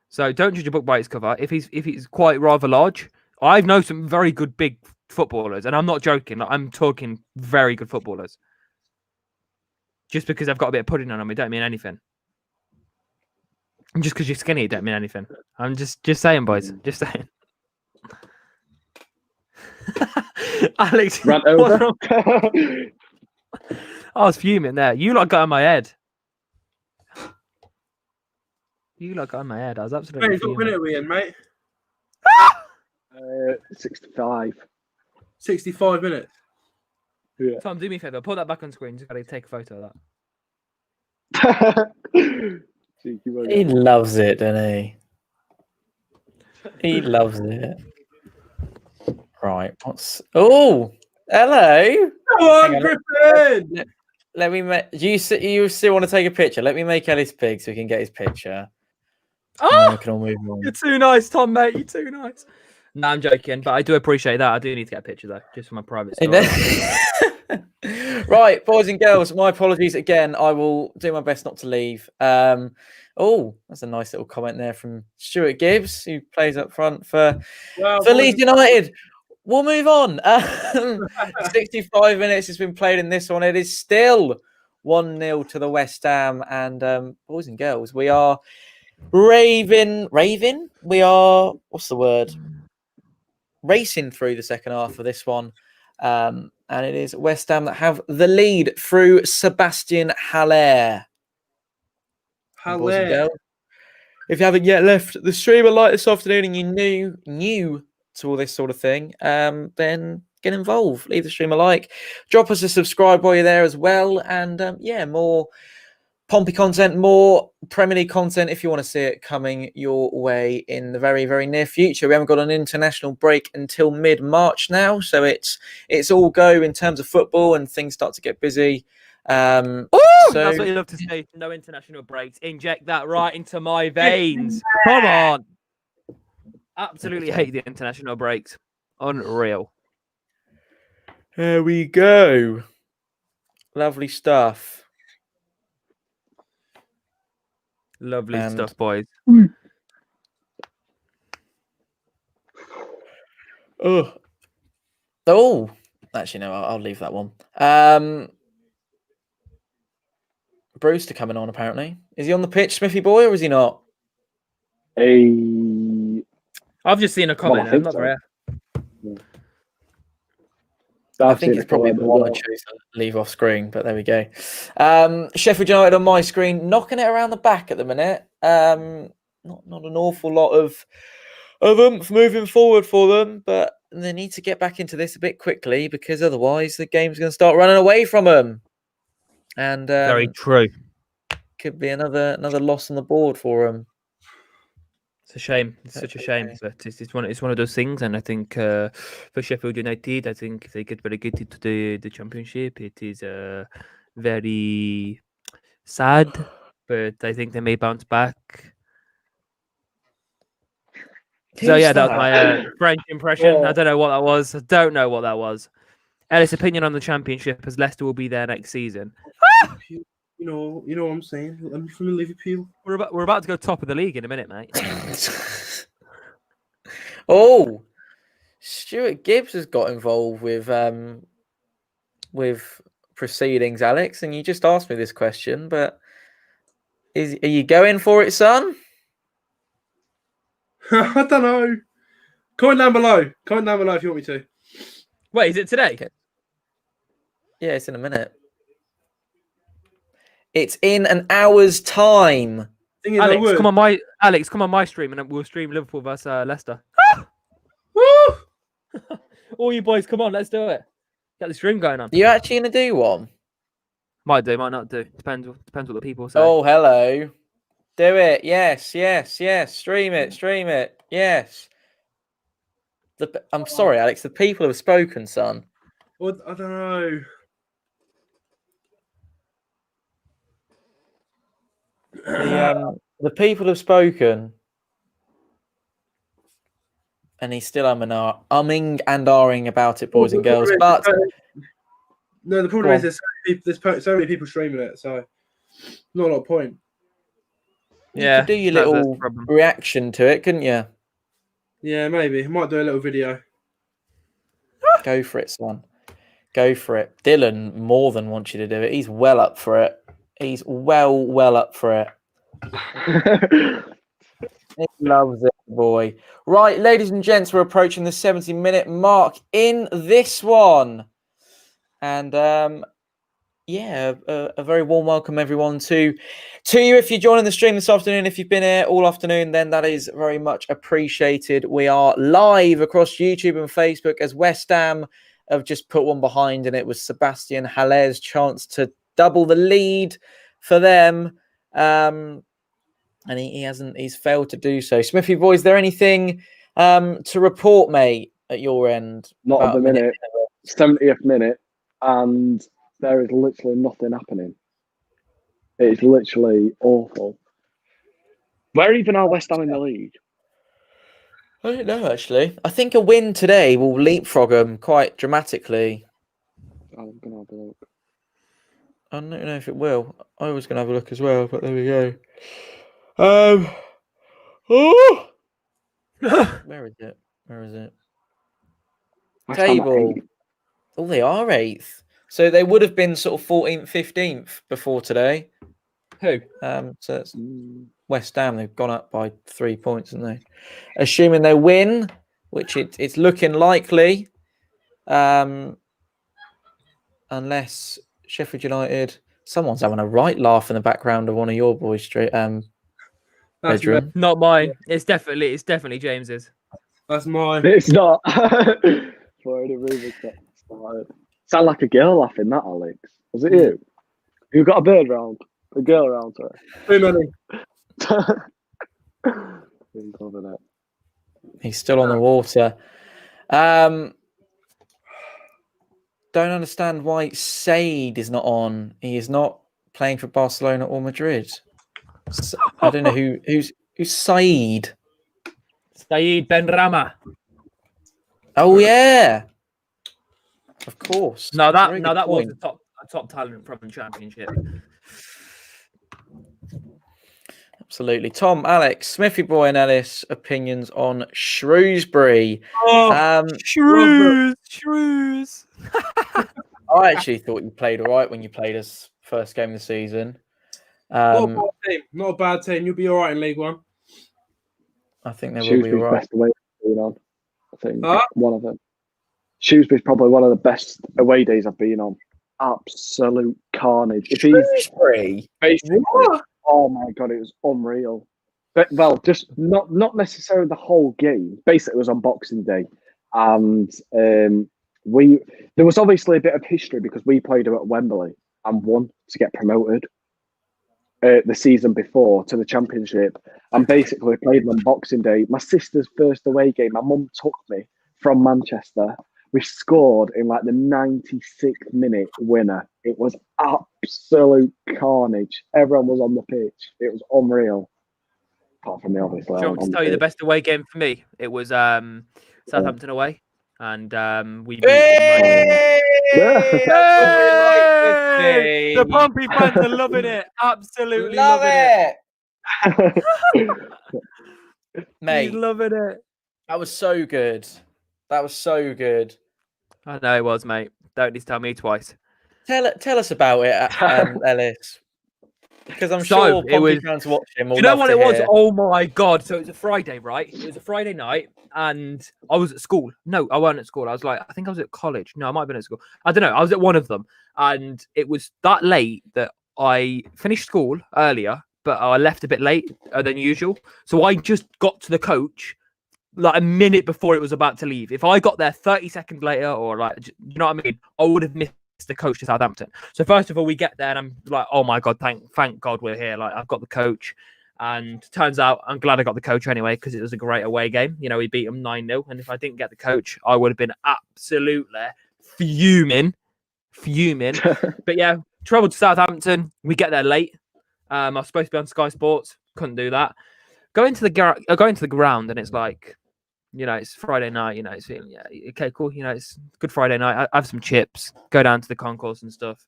So don't judge a book by its cover. If he's quite rather large, I've known some very good big footballers, and I'm not joking. Like, I'm talking very good footballers. Just because I've got a bit of pudding on me, don't mean anything. And just because you're skinny, don't mean anything. I'm just saying, boys. Just saying. Alex, Rant what's over. wrong? I was fuming there. You lot got in my head. You lot got in my head. I was absolutely Mate, what fuming. minute are we in, mate? 65. 65 minutes. Yeah. Tom, do me a favour. Put that back on screen. Just got to take a photo of that. Cheeky He bugger. loves it, doesn't he? He loves it. Right. What's? Oh, hello. Come on, Hang on, Griffin! Let me make. Do you still want to take a picture? Let me make Ellis pig so we can get his picture. And then we Oh, can all move on. you're too nice, Tom, mate. You're too nice. No, I'm joking, but I do appreciate that. I do need to get a picture, though, just for my private story. Right, boys and girls, my apologies again. I will do my best not to leave. Oh, that's a nice little comment there from Stuart Gibbs, who plays up front for Leeds United. We'll move on. 65 minutes has been played in this one. It is still 1-0 to the West Ham. And boys and girls, we are raving. We are, what's the word? Racing through the second half of this one. And it is West Ham that have the lead through Sebastian Haller. Boys and girls, if you haven't yet left the stream a like this afternoon and you're new to all this sort of thing, then get involved. Leave the stream a like. Drop us a subscribe while you're there as well. And yeah, more Pompey content, more Premier League content if you want to see it coming your way in the very, very near future. We haven't got an international break until mid-March now, so it's all go in terms of football and things start to get busy. So that's what you love to say. No international breaks. Inject that right into my veins. Come on. Absolutely hate the international breaks. Unreal. There we go. Lovely stuff. Lovely stuff, boys. Oh, actually, no, I'll leave that one. Brewster coming on, apparently. Is he on the pitch, Smithy boy, or is he not? I've just seen a comment. I think I'm not so. there. I think it's probably the one I chose to leave off screen, but there we go. Sheffield United on my screen, knocking it around the back at the minute. Not an awful lot of moving forward for them, but they need to get back into this a bit quickly because otherwise the game's going to start running away from them. And very true. Could be another loss on the board for them. It's a shame. It's such a shame, but it's one of those things. And I think for Sheffield United, I think if they get relegated to the Championship, it is very sad. But I think they may bounce back. So yeah, that was my French impression. I don't know what that was. I don't know what that was. Ellis' opinion on the Championship, as Leicester will be there next season. You know what I'm saying? I'm from Liverpool. We're about to go top of the league in a minute, mate. Oh, Stuart Gibbs has got involved with proceedings, Alex, and you just asked me this question, but are you going for it, son? I don't know. Comment down below. Comment down below if you want me to. Wait, is it today? Okay. Yeah, it's in a minute. It's in an hour's time. Alex, come on my stream, and we'll stream Liverpool versus Leicester. Woo! All you boys, come on, let's do it. Get the stream going on. You actually gonna do one? Might do, might not do. Depends what the people say. Oh, hello. Do it. Yes. Stream it. Yes. I'm sorry, Alex. The people have spoken, son. Well, I don't know. The people have spoken, and he's still umming and ahhing about it, boys and girls. But no, the problem is there's so many people streaming it, so not a lot of point. You could do your little reaction to it, couldn't you? Yeah, maybe. I might do a little video. Go for it, son. Go for it. Dylan more than wants you to do it. He's well up for it. He's well up for it. He loves it, boy. Right, ladies and gents, we're approaching the 70-minute mark in this one. And yeah, a very warm welcome, everyone, to you. If you're joining the stream this afternoon, if you've been here all afternoon, then that is very much appreciated. We are live across YouTube and Facebook as West Ham have just put one behind, and it was Sebastian Haller's chance to double the lead for them. And he hasn't. He's failed to do so. Smithy boys, is there anything to report, mate, at your end? Not at the minute. 70th minute, and there is literally nothing happening. It's literally awful. Where even are West Ham in the league? I don't know, actually. I think a win today will leapfrog them quite dramatically. I'm gonna have a look. I don't know if it will. I was going to have a look as well, but there we go. Oh! Where is it? Where is it? West Ham are Table. 8th. Oh, they are 8th. So they would have been sort of 14th, 15th before today. Who? So that's West Ham. They've gone up by 3 points, haven't they? Assuming they win, which it's looking likely. Unless Sheffield United, someone's having a right laugh in the background of one of your boys' bedroom. Not mine. It's definitely James's. That's mine. It's not. For any reason, sound like a girl laughing. That Alex, was it you? You got a bird round, a girl round, sorry. Too many. He's still on the water. Don't understand why Said is not on. He is not playing for Barcelona or Madrid. I don't know who's Said. Said Benrahma. Oh yeah, of course. No, That's a very that good was point. a top talent from the Championship. Absolutely. Tom, Alex, Smithy Boy, and Ellis, opinions on Shrewsbury. Oh, Shrews. I actually thought you played all right when you played us first game of the season. not a bad team. Not a bad team. You'll be all right in League One. I think they will be all right. Best away been on. I think one of them. Shrewsbury's probably one of the best away days I've been on. Absolute carnage. Shrewsbury? Basically, oh my god, it was unreal. But well, just not necessarily the whole game. Basically, it was on Boxing Day, and there was obviously a bit of history because we played them at Wembley and won to get promoted the season before to the Championship, and basically played them on Boxing Day. My sister's first away game. My mum took me from Manchester. We scored in like the 96th minute winner. It was absolute carnage. Everyone was on the pitch. It was unreal. Apart from me, obviously. Do you want me to tell you the best away game for me? It was Southampton away, and we beat the Pompey fans are loving it. Absolutely loving it. Mate, He's loving it. that was so good. That was so good. I know it was, mate. Don't need to tell me twice. Tell us about it, Ellis. Because I'm So, sure it was- Pompey fans watching will Do you know love what to it was? hear. Oh my god! So it was a Friday, right? It was a Friday night, and I was at school. No, I wasn't at school. I think I was at college. No, I might have been at school. I don't know. I was at one of them, and it was that late that I finished school earlier, but I left a bit late than usual. So I just got to the coach like a minute before it was about to leave. If I got there 30 seconds later, or like, you know what I mean, I would have missed the coach to Southampton. So first of all, we get there and I'm like, oh my god, thank god we're here. Like, I've got the coach, and turns out I'm glad I got the coach anyway, because it was a great away game. You know, we beat them 9-0, and if I didn't get the coach, I would have been absolutely fuming. But yeah, travelled to Southampton. We get there late. I was supposed to be on Sky Sports, couldn't do that. Go into the ground, and it's like, you know, it's Friday night, you know, it's feeling, yeah, okay, cool. You know, it's good Friday night. I have some chips, go down to the concourse and stuff,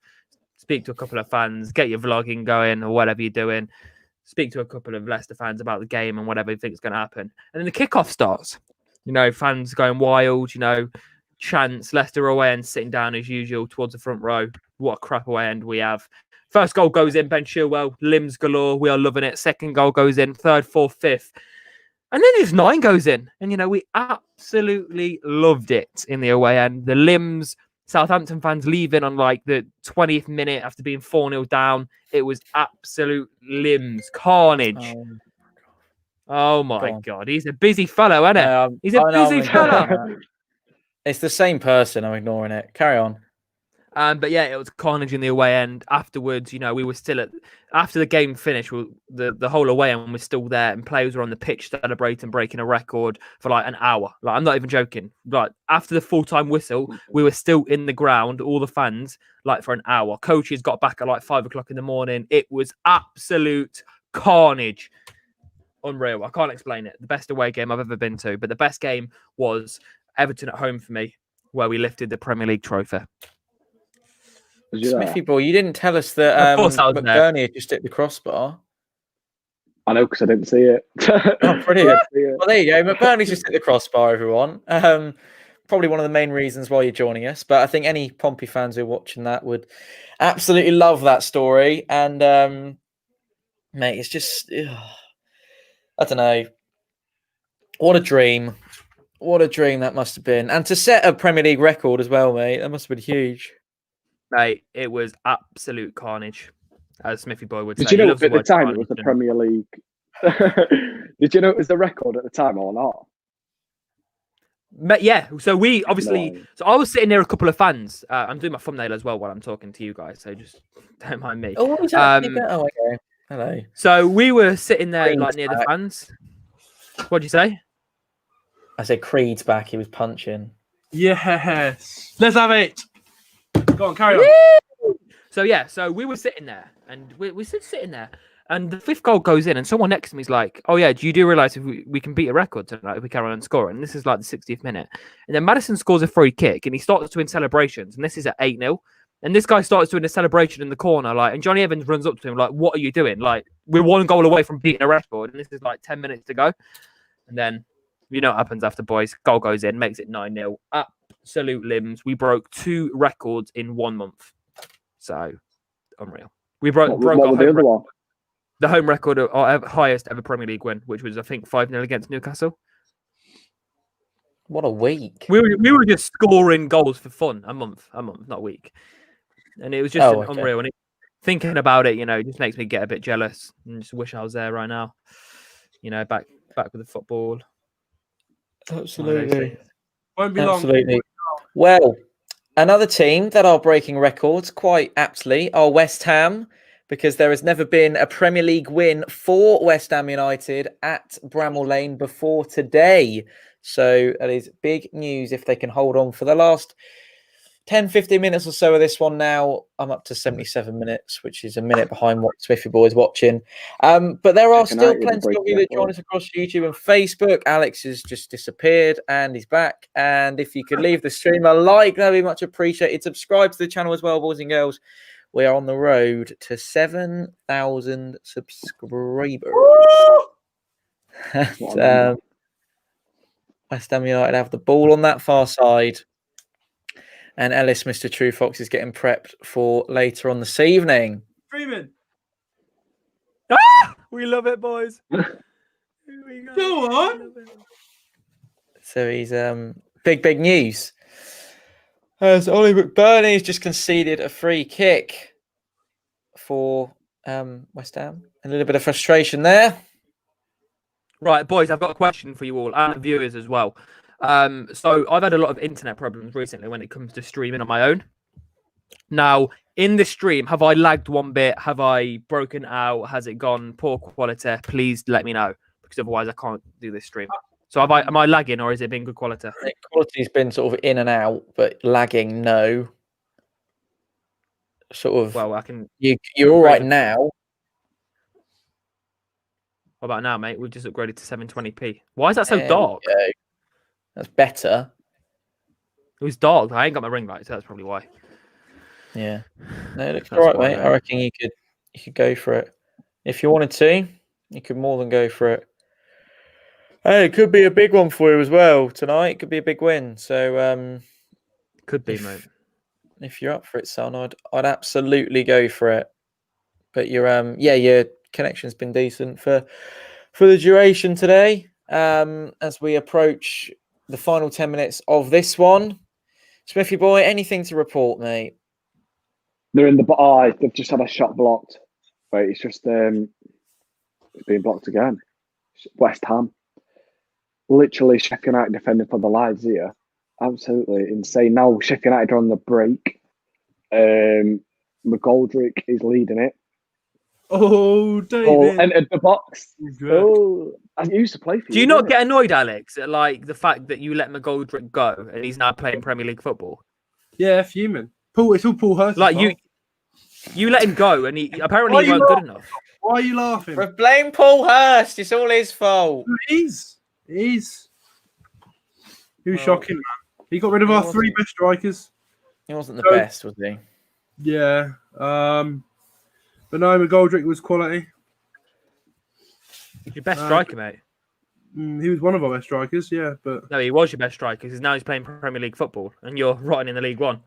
speak to a couple of fans, get your vlogging going or whatever you're doing, speak to a couple of Leicester fans about the game and whatever you think is going to happen. And then the kickoff starts, you know, fans going wild, you know, chants, Leicester away and sitting down as usual towards the front row. What a crap away end we have. First goal goes in, Ben Chilwell, limbs galore. We are loving it. Second goal goes in, third, fourth, fifth. And then just 9 goes in. And, we absolutely loved it in the away end. The limbs, Southampton fans leaving on like the 20th minute after being 4-0 down. It was absolute limbs, carnage. Oh my God. He's a busy fellow, isn't he? He's a busy fellow. It's the same person. I'm ignoring it. Carry on. But yeah, it was carnage in the away end. Afterwards, we were still after the game finished, the whole away end was still there, and players were on the pitch celebrating, breaking a record for like an hour. Like, I'm not even joking. Like, after the full-time whistle, we were still in the ground, all the fans, like for an hour. Coaches got back at like 5 o'clock in the morning. It was absolute carnage. Unreal. I can't explain it. The best away game I've ever been to, but the best game was Everton at home for me, where we lifted the Premier League trophy. Smithy boy, you didn't tell us that McBurney had just hit the crossbar. I know, because I didn't see it. Oh, brilliant. Well, there you go. McBurney's just hit the crossbar, everyone. Probably one of the main reasons why you're joining us. But I think any Pompey fans who are watching that would absolutely love that story. And, mate, it's just, I don't know. What a dream. What a dream that must have been. And to set a Premier League record as well, mate, that must have been huge. Mate, it was absolute carnage, as Smithy Boy would say. Did you know at the time it was the Premier League? Did you know it was the record at the time or not? Yeah, so we obviously... So I was sitting near a couple of fans. I'm doing my thumbnail as well while I'm talking to you guys, so just don't mind me. Oh, okay. Hello. So we were sitting there like near the fans. What'd you say? I said Creed's back. He was punching. Yes. Let's have it. Go on, carry on. So we were sitting there, and we're sitting there, and the 5th goal goes in, and someone next to me is like, "Oh yeah, do you realise if we can beat a record tonight if we carry on scoring?" And this is like the 60th minute, and then Maddison scores a free kick, and he starts doing celebrations, and this is at 8-0, and this guy starts doing a celebration in the corner, like, and Johnny Evans runs up to him like, "What are you doing? Like, we're 1 goal away from beating a record, and this is like 10 minutes to go," and then you know what happens after, boys. Goal goes in, makes it 9-0. Absolute limbs. We broke 2 records in 1 month. So, unreal. We broke the home record of our highest ever Premier League win, which was, I think, 5-0 against Newcastle. What a week. We were just scoring goals for fun a month, not a week. And it was just unreal. And thinking about it, it just makes me get a bit jealous and just wish I was there right now. Back with the football. Absolutely. Won't be Absolutely. long. Well, another team that are breaking records quite aptly are West Ham, because there has never been a Premier League win for West Ham United at Bramall Lane before today. So that is big news if they can hold on for the last 10, 15 minutes or so of this one now. I'm up to 77 minutes, which is a minute behind what Smithy Boy's watching. But there are still plenty of you that join us across YouTube and Facebook. Alex has just disappeared and he's back. And if you could leave the stream a like, that'd be much appreciated. Subscribe to the channel as well, boys and girls. We are on the road to 7,000 subscribers. And, West Ham United have the ball on that far side. And Ellis, Mr. True Fox, is getting prepped for later on this evening. Freeman. We love it, boys. Go on. So he's big news. As Ollie McBurney has just conceded a free kick for West Ham. A little bit of frustration there. Right, boys, I've got a question for you all and the viewers as well. So I've had a lot of internet problems recently when it comes to streaming on my own. Now, in the stream, have I lagged one bit? Have I broken out? Has it gone poor quality? Please let me know, because otherwise I can't do this stream. So am I lagging, or has it been good quality? The quality's been sort of in and out, but lagging, no. Sort of. Well, I can. You're all right now. What about now, mate? We've just upgraded to 720p. Why is that so dark? That's better. It was dark. I ain't got my ring light, so that's probably why. Yeah. No, it looks all right, mate. I reckon you could go for it. If you wanted to, you could more than go for it. Hey, it could be a big one for you as well tonight. It could be a big win. So could be, mate. If you're up for it, son, I'd absolutely go for it. But your connection's been decent for the duration today. As we approach the final 10 minutes of this one, Smithy boy, anything to report, mate? They're in the they've just had a shot blocked. But it's just it's being blocked again. West Ham. Literally Sheffield United defending for the lives here. Absolutely insane. Now Sheffield United are on the break. McGoldrick is leading it. Oh, Oh, David. entered the box. Yeah. Oh, I used to play for you. Do you not didn't get annoyed, Alex, at like the fact that you let McGoldrick go and he's now playing Premier League football? Yeah, fuming. Paul, it's all Paul Hurst's Like fault. you let him go and he apparently Why he you weren't good laughing? enough. Why are you laughing? Blame Paul Hurst. It's all his fault. He's. He was Well, shocking, man. He got rid of he our wasn't. 3 best strikers. He wasn't the So- best, was he? Yeah. But no, McGoldrick was quality. Your best striker, mate. He was one of our best strikers, yeah. But No, he was your best striker because now he's playing Premier League football and you're rotting in the League One.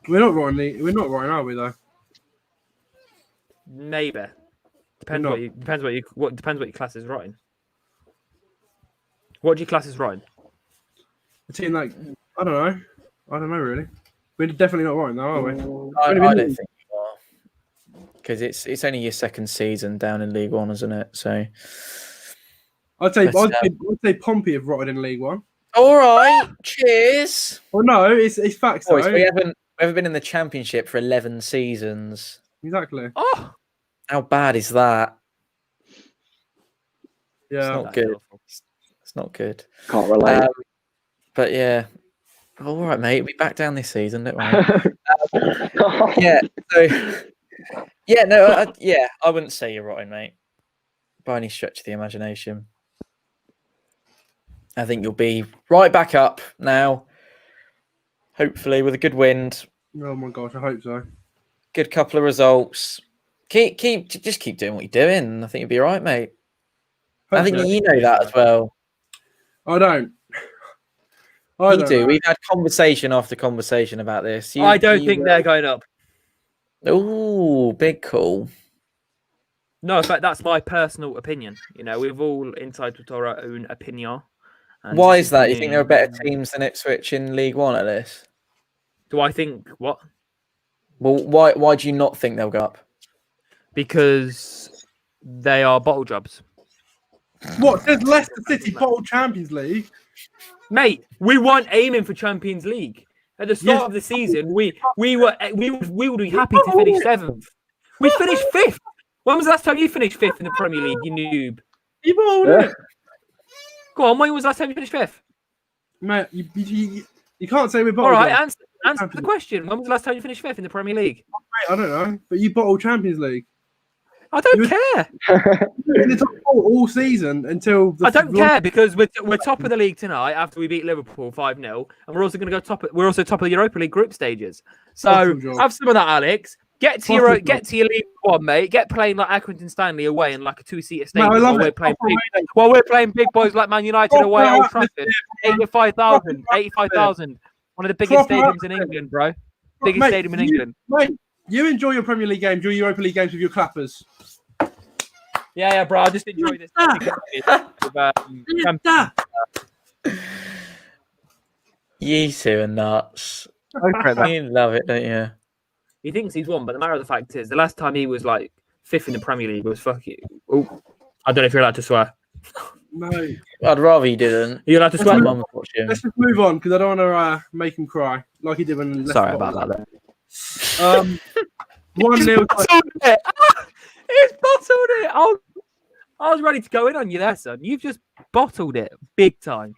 we're not right, are we? Though. Maybe. Depends not. what your class is rotting. What do you class as rotting? A team like I don't know really. We're definitely not right now, are we? I don't think you are. Because it's only your second season down in League One, isn't it? So I'd say Pompey have rotted in League One. all right, cheers. Well, no, it's facts Boys, though. we haven't been in the Championship for 11 seasons. Exactly. Oh, How bad is that? Yeah. It's not that's good. awful. It's not good. Can't relate. But yeah, all right, mate. We'll be back down this season, don't worry. Yeah. So yeah, no, I wouldn't say you're rotting, mate, by any stretch of the imagination. I think you'll be right back up now, hopefully with a good wind, Oh my gosh, I hope so. good couple of results. Just keep doing what you're doing. I think you'll be all right, mate. I think Hopefully. you know that as well. I don't. You don't do. know. We've had conversation after conversation about this. I don't think they're going up. Oh, big call. No, in fact, that's my personal opinion. You know, we've all entitled to our own opinion. And Why this is that? You me. think there are better teams than Ipswich in League One at this? Do I think what? Well, why do you not think they'll go up? Because they are bottle jobs. What says Leicester City bottle Champions League? Mate, we weren't aiming for Champions League. At the start Yes. of the season, we would be happy to finish 7th. We finished 5th. When was the last time you finished 5th in the Premier League, you noob? You bottled Yeah. it. Go on, when was the last time you finished 5th? Mate, you can't say we're All bottled. right, answer the question. When was the last time you finished 5th in the Premier League? I don't know, but you bottled Champions League. I don't You- care. You were in the top 4 all season until the I don't care because we're top of the league tonight after we beat Liverpool 5-0, and we're also going to go top. We're also top of the Europa League group stages. So Bottom job. have some of that, Alex. Get to Bottom your League One, mate. Get playing like Accrington Stanley away in like a 2-seater stadium I love while it. we're playing big boys like Man United Proper away at Old atmosphere, Trafford. 85,000. One of the biggest Proper stadiums in England, bro. Biggest Mate, stadium in England. Mate, you enjoy your Premier League games, your Europa League games with your clappers. Yeah, bro. I just enjoy this. You two are nuts. You love it, don't you? He thinks he's won, but the matter of the fact is, the last time he was like 5th in the Premier League was fucking. Oh, I don't know if you're allowed to swear. No. I'd rather you didn't. You're allowed to Let's swear. My move- mum was watching. Let's just move on because I don't want to make him cry like he did when. Leicester Sorry bottled about that. it. 1-0. He's bottled it. I was ready to go in on you there, son. You've just bottled it big time.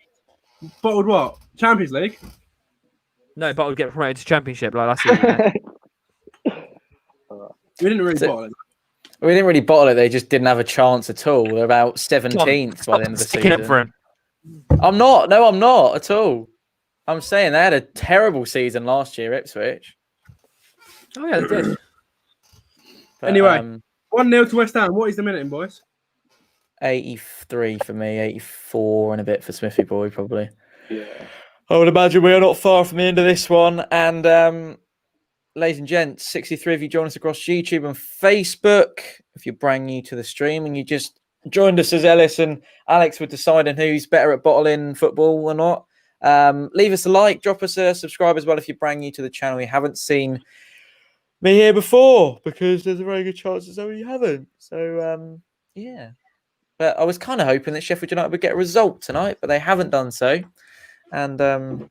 Bottled what? Champions League? No, bottled get promoted to Championship like last season. We didn't really So- bottle it. We didn't really bottle it. They just didn't have a chance at all. They're about 17th by the end of the Sticking up for season. him. I'm not. No, I'm not at all. I'm saying they had a terrible season last year, Ipswich. Oh yeah, they did. But, Anyway. 1-0 to West Ham. What is the minute, boys? 83 for me, 84 and a bit for Smithy Boy, probably. Yeah. I would imagine we are not far from the end of this one. And ladies and gents, 63 of you join us across YouTube and Facebook. If you're brand new to the stream and you just joined us as Ellis and Alex were deciding who's better at bottling football or not, leave us a like, drop us a subscribe as well if you're brand new to the channel. You haven't seen me here before, because there's a very good chance that some of you haven't. So, yeah. But I was kind of hoping that Sheffield United would get a result tonight, but they haven't done so. And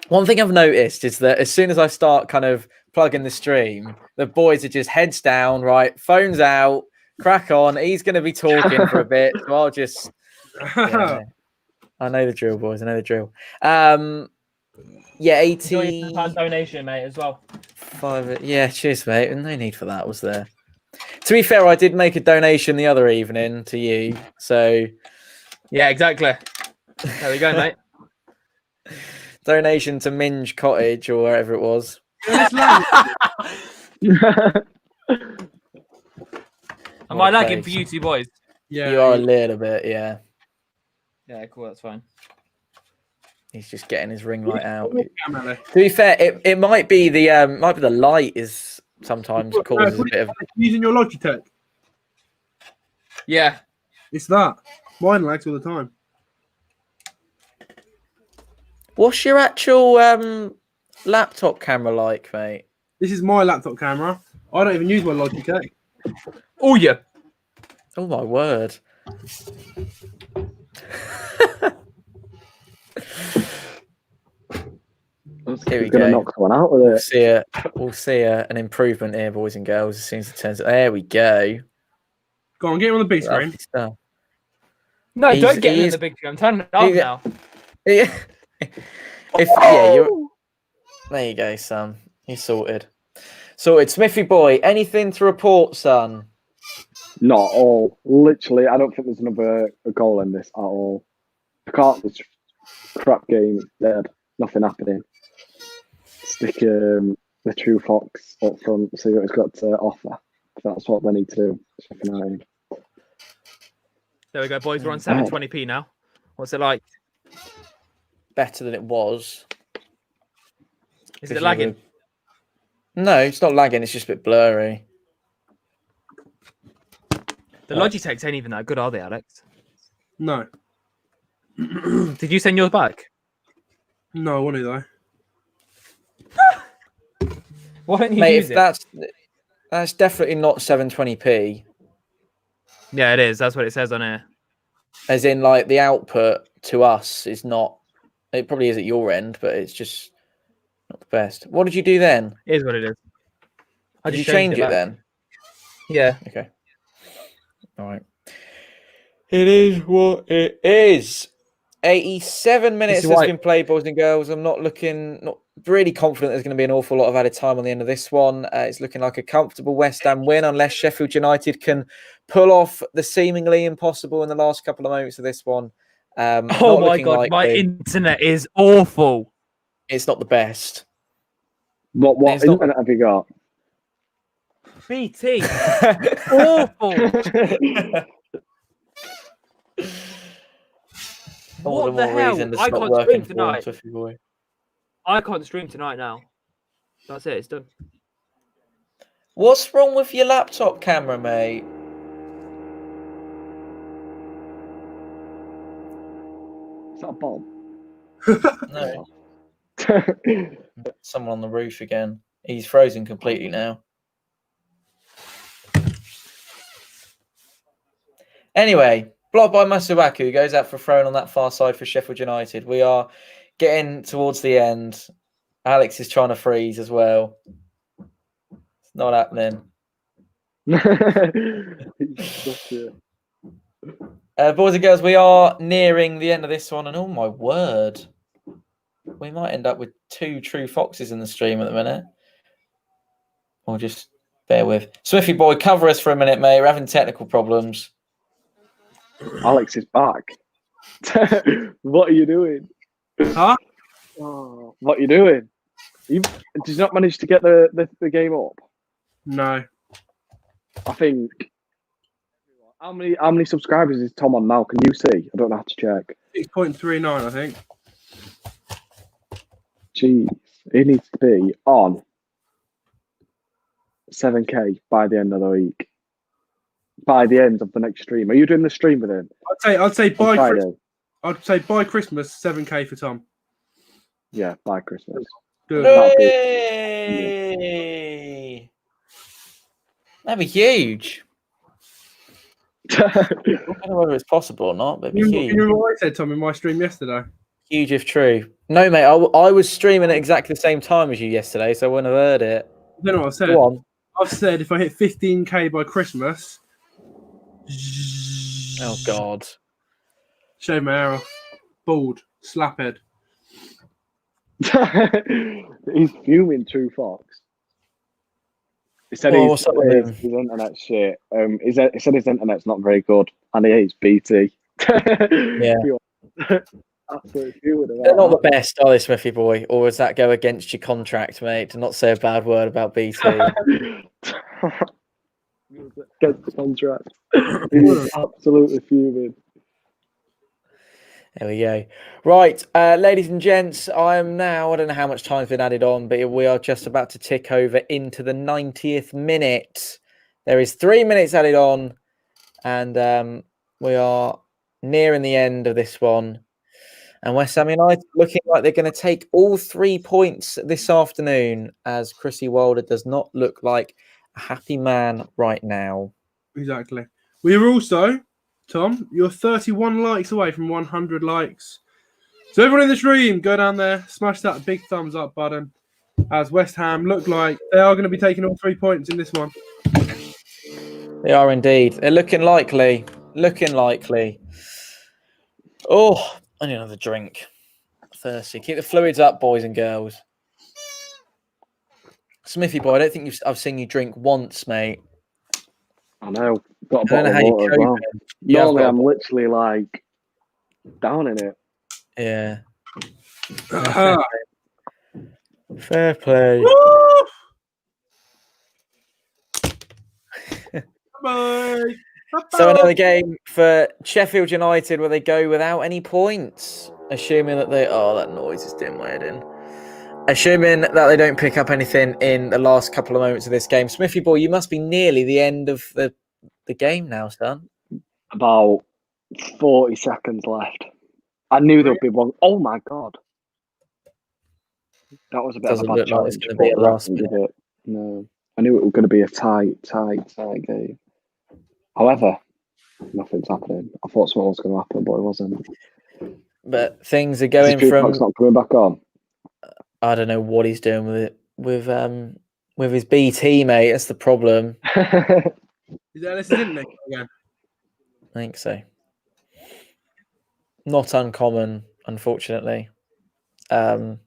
one thing I've noticed is that as soon as I start kind of plugging the stream, the boys are just heads down, right? Phones out, crack on. He's going to be talking for a bit, so I'll just... Yeah, I know the drill, boys. I know the drill. Yeah, 80... donation, mate, as well. 5... Yeah, cheers, mate. No need for that, was there? To be fair, I did make a donation the other evening to you, so... Yeah, exactly. There we go, mate. Donation to Minge Cottage or wherever it was. Am I lagging for you two boys? Yeah, You are a little bit, yeah. Yeah, cool, that's fine. He's just getting his ring light out. Emily. To be fair, it might be the light is sometimes causes a bit of... Using your Logitech. Yeah. It's that. Mine lags all the time. What's your actual laptop camera like, mate? This is my laptop camera. I don't even use my Logitech. Oh, yeah. Oh my word. Here we He's gonna go. knock someone out with it. We'll see an improvement here, boys and girls, as soon as it turns. There we go. Go on, get him on the big screen. Lovely stuff. No, He's- don't get he me in is- the big screen. I'm turning it up he- now. Yeah. You're... There you go, son. He's sorted. Sorted. Smithy boy, anything to report, son? Not all. Literally, I don't think there's another goal in this at all. I can't. This crap game is dead. Nothing happening. Stick the True Fox up front. See what he's got to offer. That's what they need to do. Sheffield United. There we go, boys. We're on 720p now. What's it like? Better than it was. Is it lagging? No, it's not lagging. It's just a bit blurry. The Logitechs ain't even that good, are they, Alex? No. Did you send yours back? No, I want to though. Why don't you Mate, use if it? that's definitely not 720p. Yeah, it is. That's what it says on here. As in, like, the output to us is not... It probably is at your end, but it's just not the best. What did you do then? It is what it is. I Did you just changed change it back. then? Yeah. Okay. All right. It is what it is. 87 minutes has been played, boys and girls. I'm not really confident there's going to be an awful lot of added time on the end of this one. It's looking like a comfortable West Ham win, unless Sheffield United can pull off the seemingly impossible in the last couple of moments of this one. Oh my God, my internet is awful. It's not the best. What It's not- internet have you got? BT. Awful. All What the the more hell? reason to I stop can't working stream for tonight. Swiffy boy. I can't stream tonight now. That's it. It's done. What's wrong with your laptop camera, mate? Is that a bomb? No. Someone on the roof again. He's frozen completely now. Anyway, blocked by Masuaku, goes out for throwing on that far side for Sheffield United. We are getting towards the end. Alex is trying to freeze as well. It's not happening. Boys and girls, we are nearing the end of this one, and oh my word, we might end up with 2 true foxes in the stream at the minute. Or just bear with. Swiffy boy, cover us for a minute, mate. We're having technical problems. Alex is back. What are you doing? Huh? Oh, what are you doing? Did you not manage to get the game up? No. I think. How many subscribers is Tom on now? Can you see? I don't know how to check. 6.39, I think. Jeez, he needs to be on 7K by the end of the week. By the end of the next stream. Are you doing the stream with him? I'd say On by Friday? Christmas 7K for Tom. Yeah, by Christmas. Good. Hey! That'd be huge. I don't know whether it's possible or not, but it'd be You huge. remember what I said, Tom, in my stream yesterday? Huge if true. No, mate, I was streaming at exactly the same time as you yesterday, so I wouldn't have heard it. I don't know what I said. Go on. I've said if I hit 15K by Christmas, Oh, God. shave my hair off. Bald. Slaphead. He's fuming, True Fox. He said Oh, what's up with him? his internet shit. He said his internet's not very good, and he hates BT. Yeah. Absolutely fuming about They're not that. the best, are they, Smithy boy? Or does that go against your contract, mate, to not say a bad word about BT? Against the contract. He is absolutely fuming. There we go. Right, ladies and gents, I don't know how much time's been added on, but we are just about to tick over into the 90th minute. There is 3 minutes added on, and we are nearing the end of this one. And West Ham United looking like they're going to take all 3 points this afternoon, as Chrissy Wilder does not look like a happy man right now. Exactly. We are also, Tom, you're 31 likes away from 100 likes. So everyone in the stream, go down there, smash that big thumbs up button, as West Ham look like they are going to be taking all 3 points in this one. They are indeed. They're looking likely. Looking likely. Oh, I need another drink. Thirsty. Keep the fluids up, boys and girls. Smithy boy, I don't think I've seen you drink once, mate. I know. Got a I don't know bottle how of you water as well. cope. You have Normally, got a I'm bottle. literally like down in it. Yeah. Ah. Fair play. Woo! Bye. So another game for Sheffield United where they go without any points, assuming that they... Oh, that noise is doing my head in. Assuming that they don't pick up anything in the last couple of moments of this game. Smithy boy, you must be nearly the end of the game now, son. About 40 seconds left. I knew there'd be one. Oh my god. That was a bit Doesn't of a bad look like it's challenge. gonna be but a the last ref did it. No. I knew it was going to be a tight game. However, nothing's happening. I thought something was going to happen, but it wasn't. But things are going Is from... Tupac's not coming back on? I don't know what he's doing with it. With his BT, mate. That's the problem. Is that this isn't Nick again? I think so. Not uncommon, unfortunately. But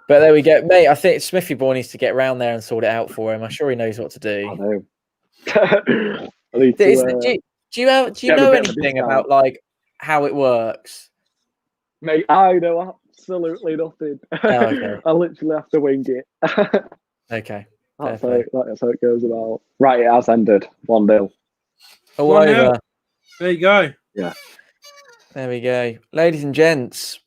there we go, mate. I think Smithy boy needs to get round there and sort it out for him. I'm sure he knows what to do. I know. I need to, Do you know get a bit of a anything discount. about like how it works? mate, I know absolutely nothing. okay. I literally have to wing it. Okay. That's Fair how it goes about. Right, it has ended. 1-0. All 1-0. over. There you go. Yeah. There we go. Ladies and gents,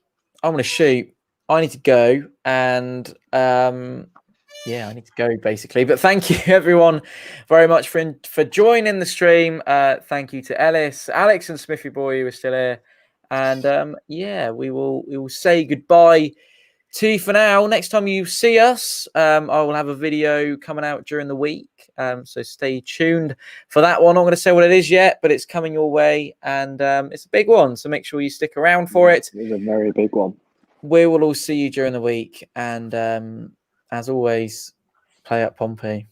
I'm going to shoot. I need to go. And yeah, I need to go basically. But thank you everyone very much for joining the stream. Thank you to Ellis, Alex and Smithy boy who are still here. And yeah, we will say goodbye to you for now. Next time you see us, I will have a video coming out during the week. So stay tuned for that one. I'm not going to say what it is yet, but it's coming your way, and it's a big one. So make sure you stick around for it. It's a very big one. We will all see you during the week, and as always, play up Pompey.